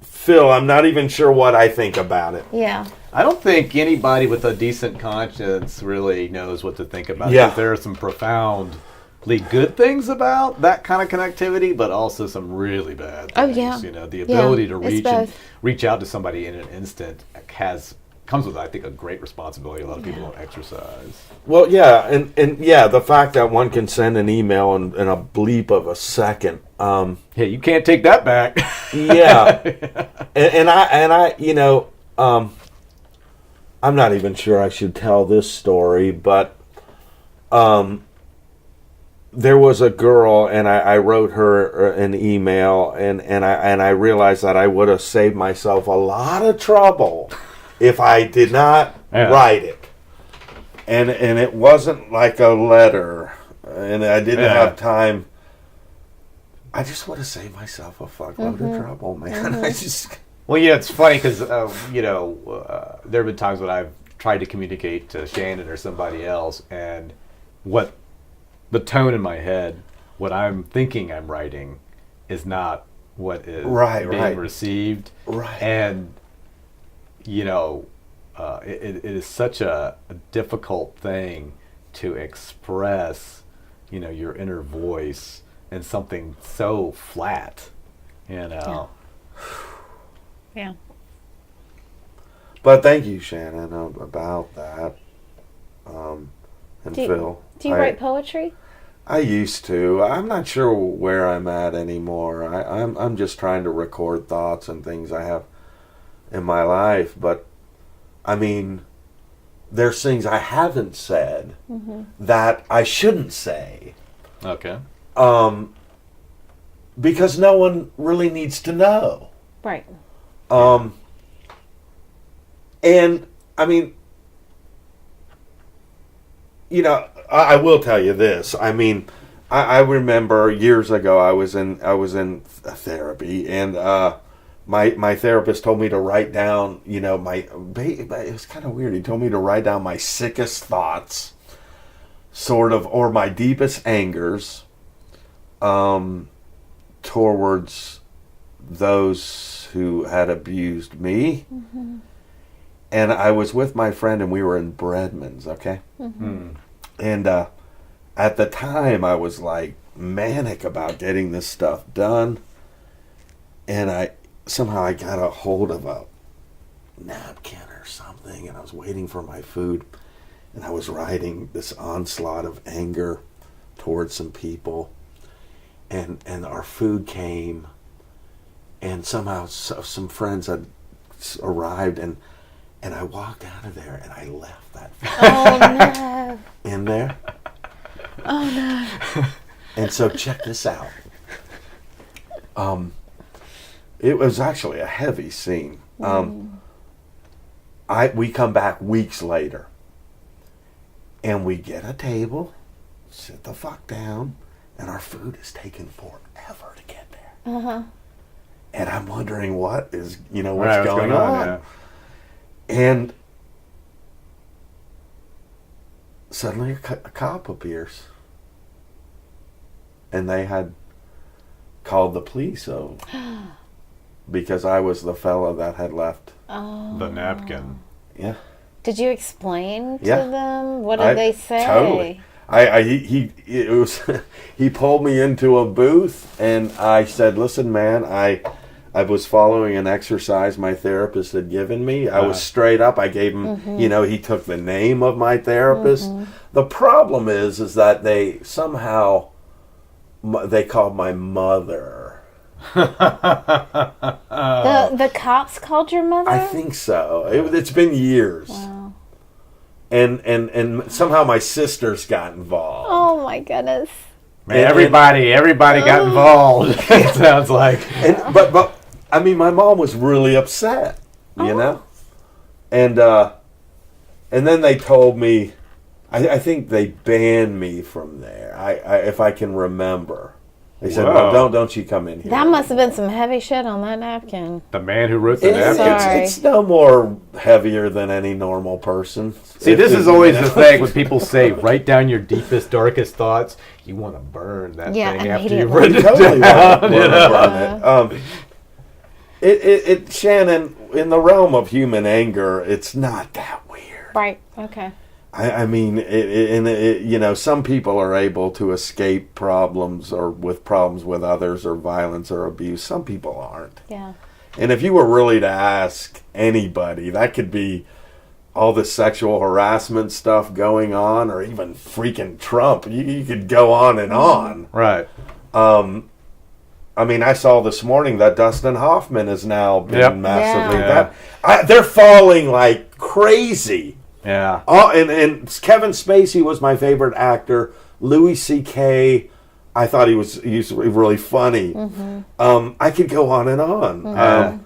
Phil, I'm not even sure what I think about it. Yeah. I don't think anybody with a decent conscience really knows what to think about it. Yeah. There are some profoundly good things about that kind of connectivity, but also some really bad things. Oh, yeah. The ability to it's reach out to somebody in an instant comes with, I think, a great responsibility a lot of people don't exercise. Well, yeah, and yeah, the fact that one can send an email in a bleep of a second. Yeah, you can't take that back. Yeah, and I I'm not even sure I should tell this story, but there was a girl, and I wrote her an email, and I realized that I would have saved myself a lot of trouble if I did not write it, and it wasn't like a letter, and I didn't have time. I just would have saved myself a fuckload of trouble, man. I just. Well, yeah, it's funny because, there have been times when I've tried to communicate to Shannon or somebody else, and what the tone in my head, what I'm thinking I'm writing, is not what is being received. Right. And, it is such a difficult thing to express, your inner voice in something so flat, Yeah. But thank you, Shannon, about that. And Phil. Do you write poetry? I used to. I'm not sure where I'm at anymore. I'm just trying to record thoughts and things I have in my life. But, there's things I haven't said that I shouldn't say. Okay. Because no one really needs to know. Right. And I will tell you this. I remember years ago I was in therapy, and my therapist told me to write down, it was kind of weird. He told me to write down my sickest thoughts, sort of, or my deepest angers, towards those who had abused me. And I was with my friend, and we were in Breadman's, okay? And at the time, I was like manic about getting this stuff done. And I got a hold of a napkin or something, and I was waiting for my food. And I was writing this onslaught of anger towards some people. And our food came, and somehow some friends had arrived, and I walked out of there, and I left that Oh, no. in there. Oh, no. And so check this out. It was actually a heavy scene. We come back weeks later, and we get a table, sit the fuck down, and our food is taking forever to get there. And I'm wondering what's going on. Yeah. And suddenly a cop appears. And they had called the police over because I was the fella that had left The napkin. Yeah. Did you explain to Yeah. them? What did they say? Totally. He pulled me into a booth and I said, "Listen, man, I was following an exercise my therapist had given me. I was straight up. I gave him, he took the name of my therapist. The problem is that they somehow they called my mother. The cops called your mother? I think so. It's been years. Wow. And somehow my sisters got involved. Oh my goodness. Man, everybody got involved. It sounds like. But I mean, my mom was really upset, you know, and then they told me, I think they banned me from there. I if I can remember, they said, Whoa. "Well, don't you come in here." That must have been some heavy shit on that napkin. The man who wrote the napkin. Sorry. It's no more heavier than any normal person. See, this is always the thing when people say, write down your deepest, darkest thoughts. You want to burn that thing after you've immediately. written it Totally down. wanna burn it. Shannon, in the realm of human anger, it's not that weird. Right. Okay. I mean, some people are able to escape problems or with problems with others or violence or abuse. Some people aren't. Yeah. And if you were really to ask anybody, that could be all the sexual harassment stuff going on or even freaking Trump. You could go on and on. Right. I mean, I saw this morning that Dustin Hoffman has now been massively... Yeah. They're falling like crazy. Yeah. Oh, and Kevin Spacey was my favorite actor. Louis C.K., I thought he was really funny. I could go on and on.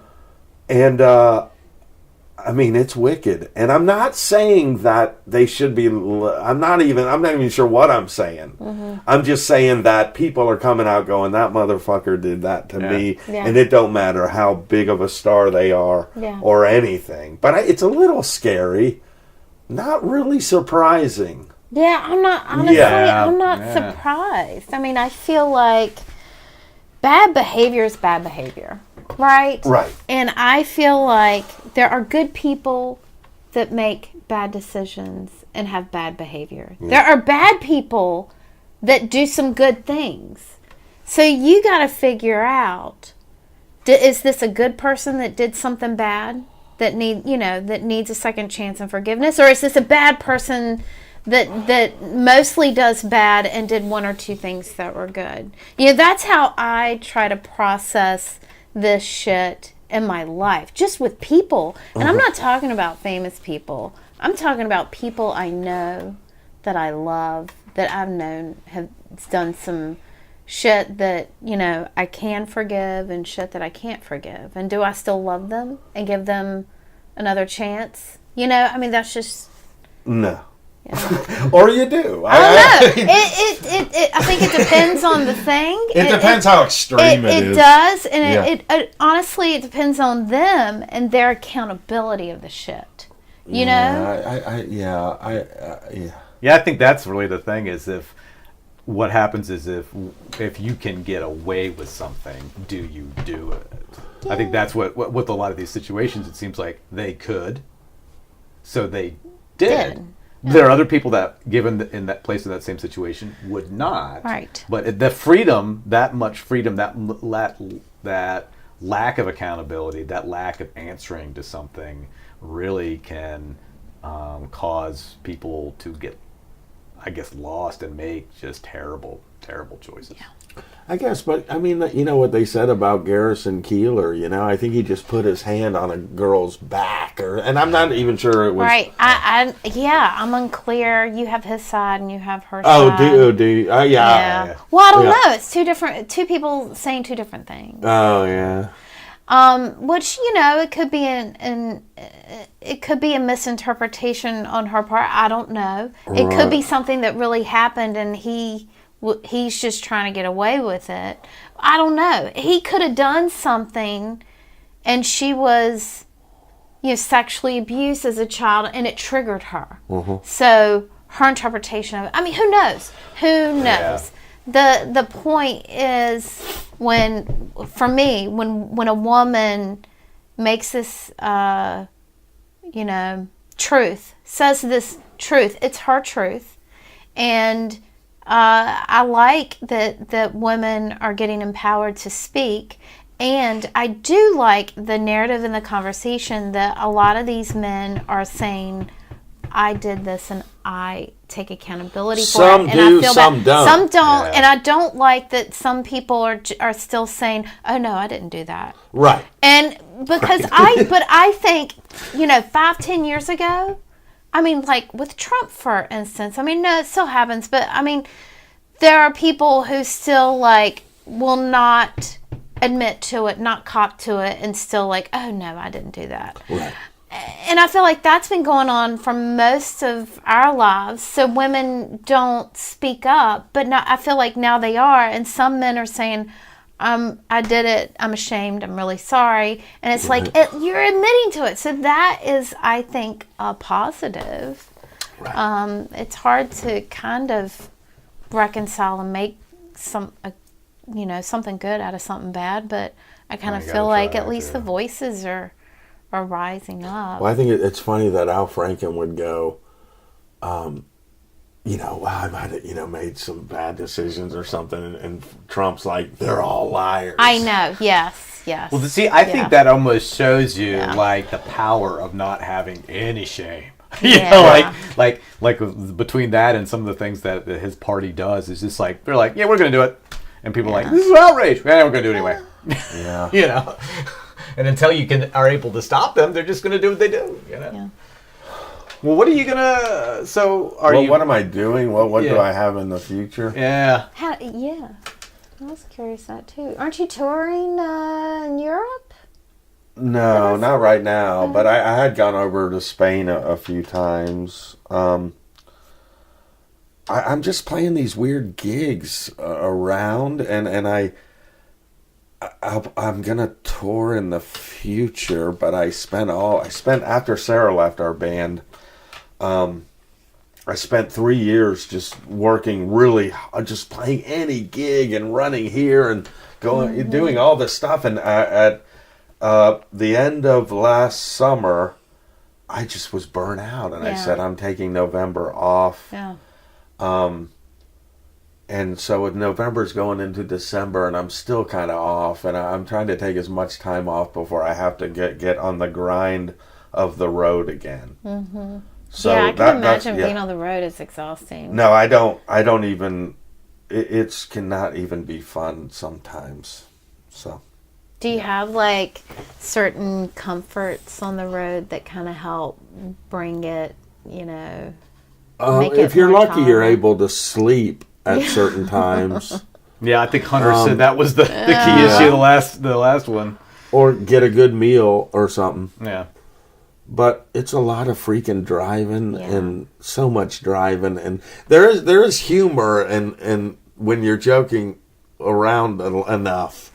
I mean, it's wicked. And I'm not saying that they should be... I'm not even sure what I'm saying. I'm just saying that people are coming out going, that motherfucker did that to me. Yeah. And it don't matter how big of a star they are or anything. But it's a little scary. Not really surprising. Yeah, I'm not, honestly, Yeah. I'm not surprised. I mean, I feel like bad behavior is bad behavior, right? Right. And I feel like there are good people that make bad decisions and have bad behavior. Yeah. There are bad people that do some good things. So you got to figure out, is this a good person that did something bad? That needs a second chance and forgiveness, or is this a bad person that mostly does bad and did one or two things that were good? That's how I try to process this shit in my life, just with people. And I'm not talking about famous people. I'm talking about people I know that I love, that I've known have done some shit that, I can forgive and shit that I can't forgive. And do I still love them and give them another chance? I mean, that's just... No. Or you do. I don't know. I think it depends on the thing. It depends how extreme it is. It does. And it honestly, it depends on them and their accountability of the shit. Yeah, Yeah, I think that's really the thing is what happens is if you can get away with something, do you do it? Yeah. I think that's what with a lot of these situations, it seems like they could, so they did. Yeah. There are other people that, given in that place in that same situation, would not. Right. But the freedom, that much freedom, that lack of accountability, that lack of answering to something, really can cause people to get, I guess, lost and make just terrible choices. Yeah. I guess, but I mean, you know what they said about Garrison Keillor, I think he just put his hand on a girl's back, and I'm not even sure it was... Right. I'm unclear. You have his side and you have her side. Do you? Yeah. Well, I don't know. It's two people saying two different things. Oh, yeah. Which, it could be it could be a misinterpretation on her part. I don't know. It could be something that really happened and he's just trying to get away with it. I don't know. He could have done something and she was, sexually abused as a child and it triggered her. So her interpretation of it. I mean, who knows? Who knows? Yeah. The point is for me, when a woman makes this, truth, says this truth, it's her truth. And I like that women are getting empowered to speak. And I do like the narrative in the conversation that a lot of these men are saying, I did this and I take accountability for it. And I feel some don't. Some don't. Yeah. And I don't like that some people are still saying, oh no, I didn't do that. Right. And because I think, 5-10 years ago, I mean, like with Trump, for instance, I mean, no, it still happens, but I mean, there are people who still will not admit to it, not cop to it, and still oh no, I didn't do that. Right. And I feel like that's been going on for most of our lives. So women don't speak up, but now I feel like now they are. And some men are saying, I did it. I'm ashamed. I'm really sorry. And it's you're admitting to it. So that is, I think, a positive. Right. It's hard to kind of reconcile and make something good out of something bad. But I kind of feel like at least the voices are rising up. Well, I think it's funny that Al Franken would go, I might have, made some bad decisions or something, and Trump's like, they're all liars. I know, yes. Well, see, I think that almost shows you, the power of not having any shame. Like between that and some of the things that his party does, is just they're like, yeah, we're going to do it. And people are like, this is outrage. Yeah, we're going to do it anyway. Yeah. And until you are able to stop them, they're just going to do what they do. Yeah. Well, what are you gonna? So what am I doing? What do I have in the future? Yeah. I was curious that too. Aren't you touring in Europe? No, not right now. But I had gone over to Spain a few times. I'm just playing these weird gigs around, and I'm gonna tour in the future. But I spent after Sarah left our band. I spent 3 years just working really, just playing any gig and running here and going, doing all this stuff. And at the end of last summer, I just was burnt out, and I said, I'm taking November off. Yeah. And so with November's going into December, and I'm still kind of off, and I'm trying to take as much time off before I have to get on the grind of the road again. Mm-hmm. So I can imagine being on the road is exhausting. No, I don't even. It cannot even be fun sometimes. So. Do you have certain comforts on the road that kind of help bring it? Make if you're lucky, you're able to sleep at certain times. Yeah, I think Hunter said that was the key issue. The last one. Or get a good meal or something. Yeah. But it's a lot of freaking driving and so much driving, and there is humor and when you're joking around enough.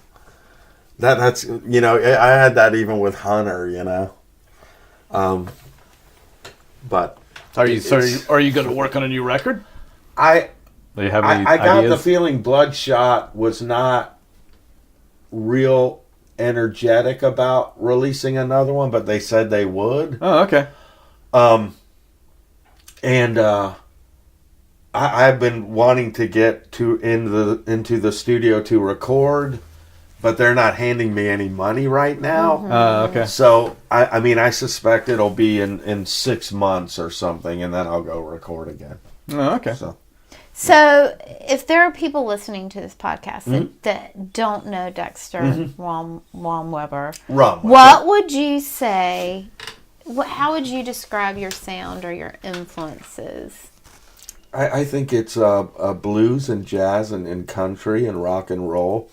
That's I had that even with Hunter, But are you going to work on a new record? I Do you have any I got ideas? the feeling Bloodshot was not real energetic about releasing another one, but they said they would. Oh, okay. And I've been wanting to get into the studio to record, but they're not handing me any money right now. Okay. So I suspect it'll be in 6 months or something, and then I'll go record again. Oh, okay. So if there are people listening to this podcast that don't know Dexter Romweber, what would you say? How would you describe your sound or your influences? I think it's blues and jazz and country and rock and roll,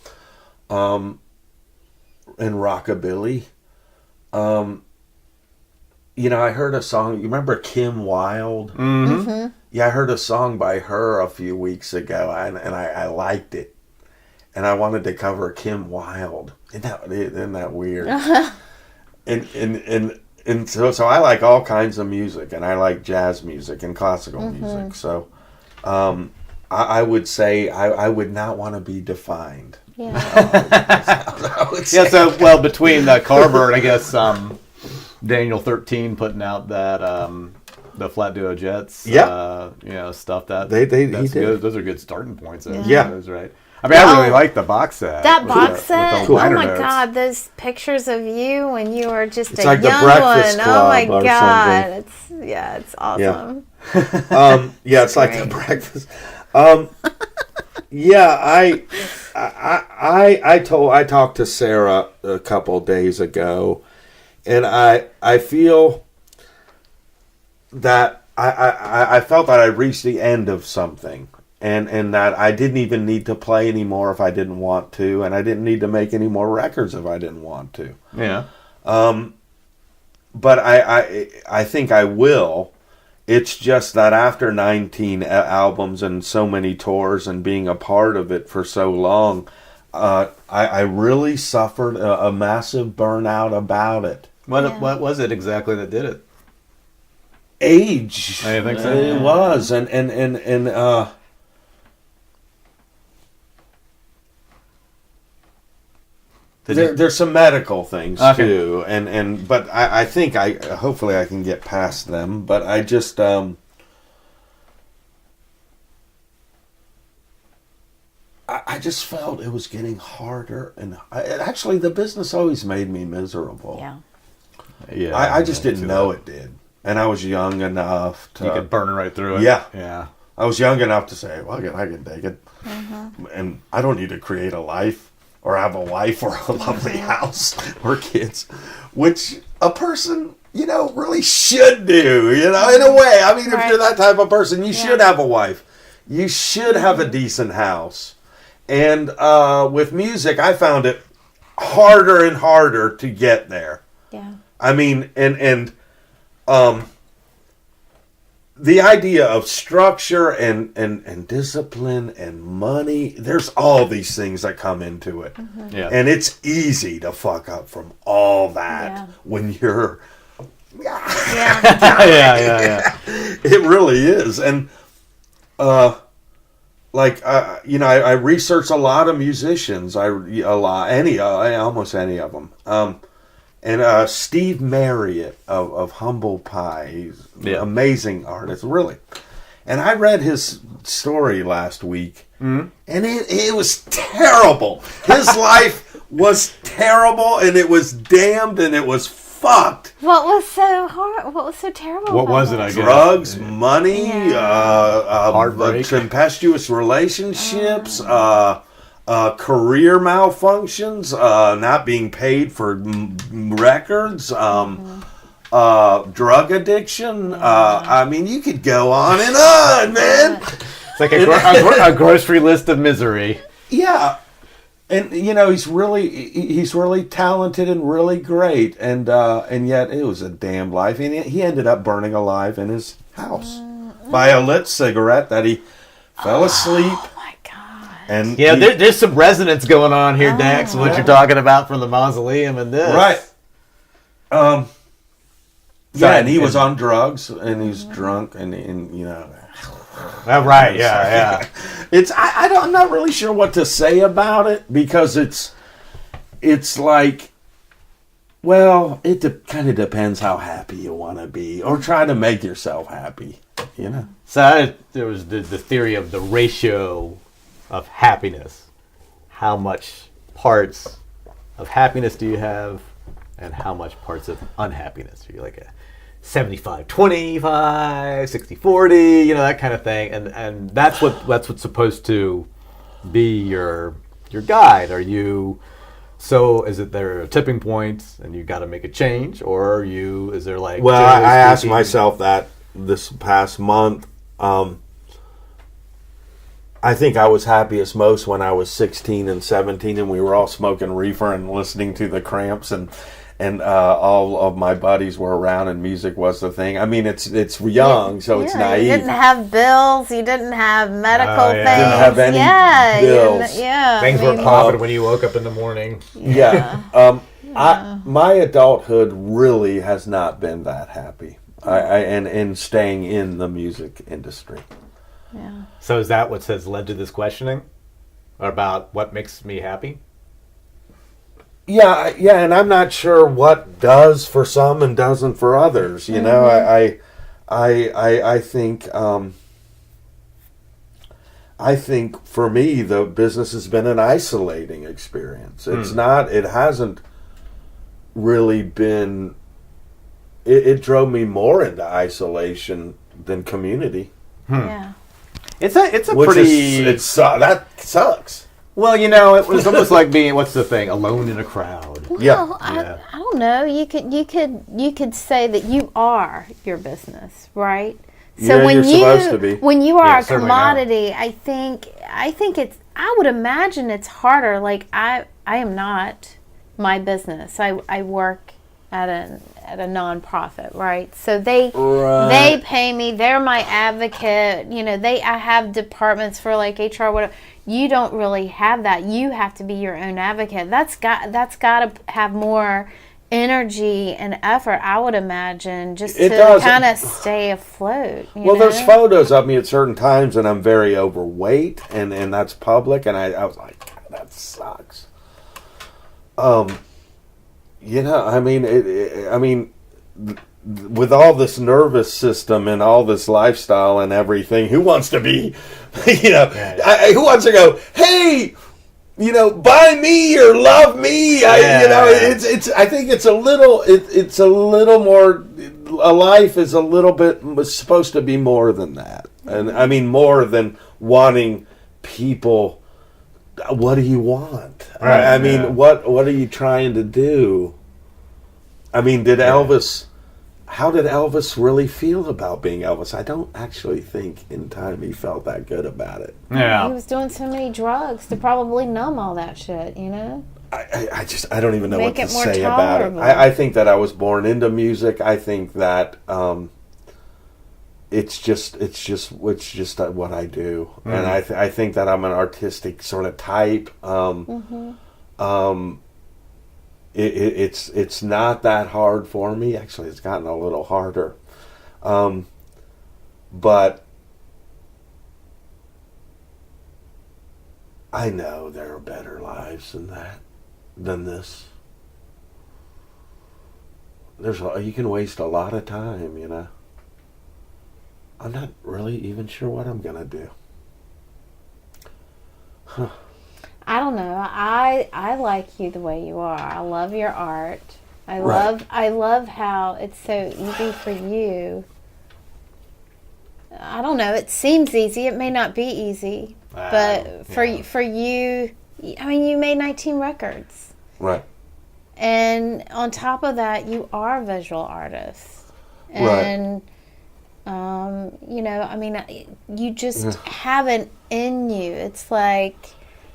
and rockabilly. I heard a song. You remember Kim Wilde? Mm-hmm. Mm-hmm. Yeah, I heard a song by her a few weeks ago, and I liked it. And I wanted to cover Kim Wilde. Isn't that weird? And and so I like all kinds of music, and I like jazz music and classical music. So I would say I would not want to be defined. Yeah. I would say. So well, between Carrboro and I guess Daniel 13 putting out that the Flat Duo Jets, stuff that's good. Those are good starting points. Those, right? I mean, I really like the box set. That box set? Cool. Oh my God, those pictures of you when you were just it's a like young the Breakfast one. Club Oh my or God, it's awesome. It's like the breakfast. I talked to Sarah a couple days ago, and I feel that I felt that I reached the end of something. And that I didn't even need to play anymore if I didn't want to, and I didn't need to make any more records if I didn't want to. Yeah. But I think I will. It's just that after 19 albums and so many tours and being a part of it for so long, I really suffered a massive burnout about it. What was it exactly that did it? Age. I think so. It was, and there's some medical things too, but I think hopefully I can get past them. But I just I just felt it was getting harder, and actually the business always made me miserable. Yeah. I just didn't know it did, and I was young enough to you could burn right through it. Yeah. I was young enough to say, well, I can take it, and I don't need to create a life. Or have a wife or a lovely house or kids, which a person, really should do, in a way. I mean, if you're that type of person, you should have a wife. You should have a decent house. And with music, I found it harder and harder to get there. Yeah. I mean, and the idea of structure and discipline and money, there's all these things that come into it. Yeah. And it's easy to fuck up from all that when you're... Yeah. It really is. And, I research a lot of musicians. Almost any of them. And Steve Marriott of Humble Pie, he's an amazing artist, really. And I read his story last week, and it was terrible. His life was terrible, and it was damned, and it was fucked. What was so hard? What was so terrible? What about was it? that? I guess Drugs, money, heartbreak, tempestuous relationships, career malfunctions, not being paid for records, drug addiction. I mean, you could go on and on, man. It's like a grocery list of misery. Yeah. And he's really talented and really great, and yet it was a damned life. And he ended up burning alive in his house by a lit cigarette that he fell asleep. And there's some resonance going on here, Dex. What you're talking about from the mausoleum and this, right? And he was on drugs, and he's drunk, and Oh, right, yeah. I'm not really sure what to say about it, because it's like, well, it kind of depends how happy you want to be, or try to make yourself happy, So there was the theory of the ratio of happiness. How much parts of happiness do you have, and how much parts of unhappiness? Are you like a 75-25, 60-40, that kind of thing, and that's what's supposed to be your guide. Is it there a tipping point and you got to make a change, or is there like? Well, I asked myself that this past month. I think I was happiest most when I was 16 and 17, and we were all smoking reefer and listening to the Cramps, and all of my buddies were around, and music was the thing. I mean, it's young, so it's naive. You didn't have bills. You didn't have medical things. Didn't have any bills. Things were popping when you woke up in the morning. Yeah. My adulthood really has not been that happy. And staying in the music industry. Yeah. So is that what has led to this questioning about what makes me happy? Yeah, and I'm not sure what does for some and doesn't for others. You know, I think for me the business has been an isolating experience. It's not. It hasn't really been. It drove me more into isolation than community. Yeah. It's a Which pretty. That sucks. Well, you know, it was almost like being, what's the thing, alone in a crowd. Well, Yeah. I don't know. You could say that you are your business, right? So Yeah, when you're supposed to be. when you are Yeah, a certainly commodity, I think it's. I would imagine it's harder. Like I am not my business. I work at a nonprofit, right? So they pay me. They're my advocate. You know, I have departments for like HR, whatever. You don't really have that. You have to be your own advocate. That's got to have more energy and effort, I would imagine, just to kind of stay afloat. You know? There's photos of me at certain times, and I'm very overweight, and that's public, and I was like, God, that sucks. You know, I mean, with all this nervous system and all this lifestyle and everything, who wants to be, you know, who wants to go, hey, you know, buy me or love me? You know, it's. I think it's a little more. A life is a little bit was supposed to be more than that, and I mean more than wanting people. What do you want? Right, I mean, what are you trying to do? I mean, how did Elvis really feel about being Elvis? I don't actually think in time he felt that good about it. Yeah. He was doing so many drugs to probably numb all that shit, you know? I don't even know Make what to it more say about it. tolerable. I think that I was born into music. I think that it's just what I do, and I think that I'm an artistic sort of type. It's not that hard for me. Actually, it's gotten a little harder, but I know there are better lives than this. You can waste a lot of time, you know. I'm not really even sure what I'm gonna do. Huh. I don't know. I like you the way you are. I love your art. I love how it's so easy for you. I don't know. It seems easy. It may not be easy, but for you, I mean, you made 19 records, Right. and on top of that, you are a visual artist, and you know, I mean, you just have it in you. It's like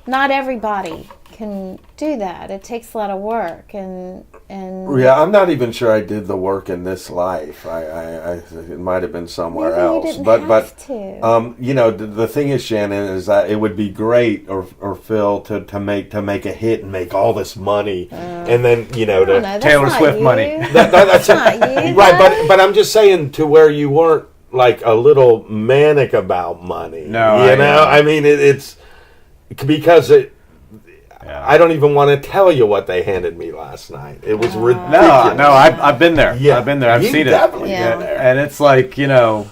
not everybody can do that. It takes a lot of work, and yeah, I'm not even sure I did the work in this life. It might have been somewhere maybe else. you didn't but have to. you know, the thing is, Shannon, is that it would be great, or Phil, to make a hit and make all this money, and then you know, I don't know, that's Taylor not Swift you. money. that's not you, right. But I'm just saying to where you weren't like a little manic about money. No, you know, I mean it's because it. Yeah. I don't even want to tell you what they handed me last night. It was ridiculous. No, I've been there. Yeah. I've been there. I've You've seen it. definitely been there. And it's like, you know,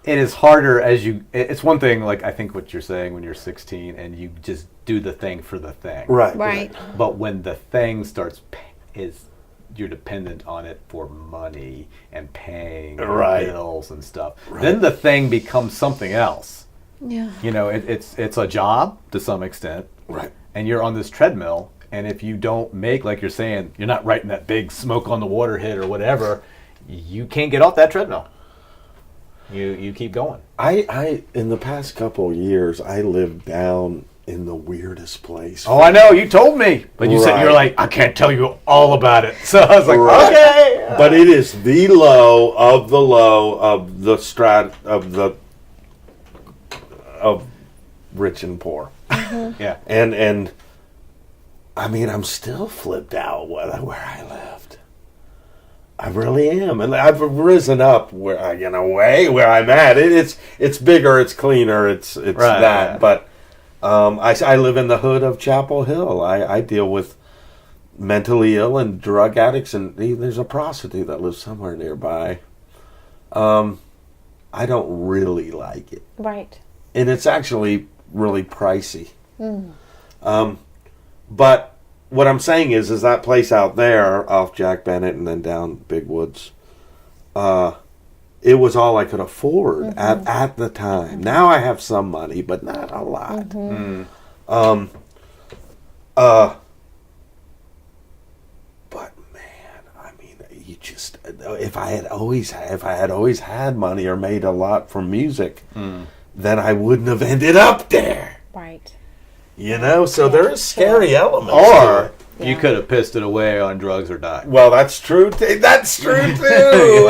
it is harder as you. It's one thing, like I think what you're saying when you're 16 and you just do the thing for the thing. Right. But when the thing you're dependent on it for money and paying bills and stuff. Then the thing becomes something else. Yeah. You know, it's a job to some extent. Right. And you're on this treadmill, and if you don't make, like you're saying, you're not writing that big smoke on the water hit or whatever, you can't get off that treadmill. You keep going. I in the past couple of years, I lived down in the weirdest place. Oh, I know, you told me. But you said, you're like, I can't tell you all about it. So I was like, okay. But it is the low of the strat of rich and poor. Yeah. And I mean, I'm still flipped out where I lived. I really am, and I've risen up where where I'm at. It's bigger, it's cleaner, it's right, that. Yeah. But I live in the hood of Chapel Hill. I deal with mentally ill and drug addicts, and there's a prostitute that lives somewhere nearby. I don't really like it. Right. And it's actually really pricey. But what I'm saying is that place out there off Jack Bennett and then down Big Woods, it was all I could afford at the time. Now I have some money, but not a lot. But man, I mean, you just if I had always had money or made a lot from music, then I wouldn't have ended up there. Right. So there is scary elements. Or you could have pissed it away on drugs or died. Well, that's true. That's true too.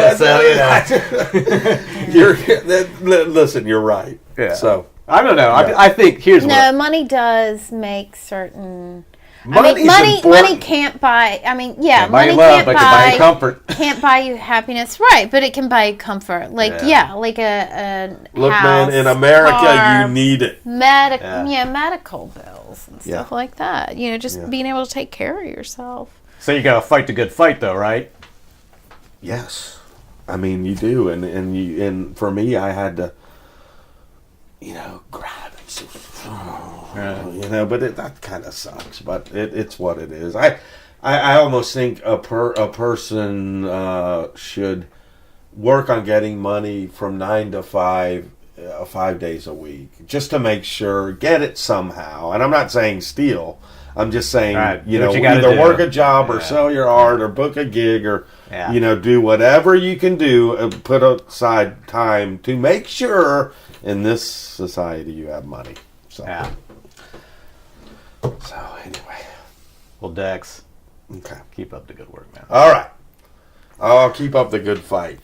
Listen, you're right. Yeah. So I don't know. Yeah. I think money does make certain. Money can't buy. I mean, money can't buy you comfort. Can't buy you happiness, right? But it can buy you comfort. Like like a look, house, man. In America, car, you need it. Medical bills and stuff like that. Just being able to take care of yourself. So you got to fight the good fight, though, right? Yes, I mean you do, and for me, I had to, grab it. But that kind of sucks. But it's what it is. I almost think a person should work on getting money from 9 to 5, 5 days a week, just to make sure, get it somehow. And I'm not saying steal. I'm just saying, either work a job or sell your art or book a gig or, do whatever you can do and put aside time to make sure in this society you have money. So anyway. Well, Dex. Okay. Keep up the good work, man. All right. I'll keep up the good fight.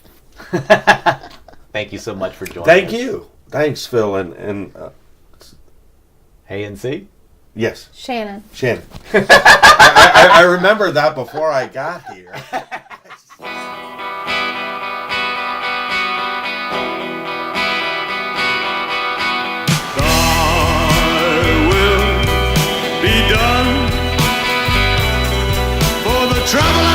Thank you so much for joining us. Thank you. Thanks, Phil and Hey NC? Yes. Shannon. I remember that before I got here. Trouble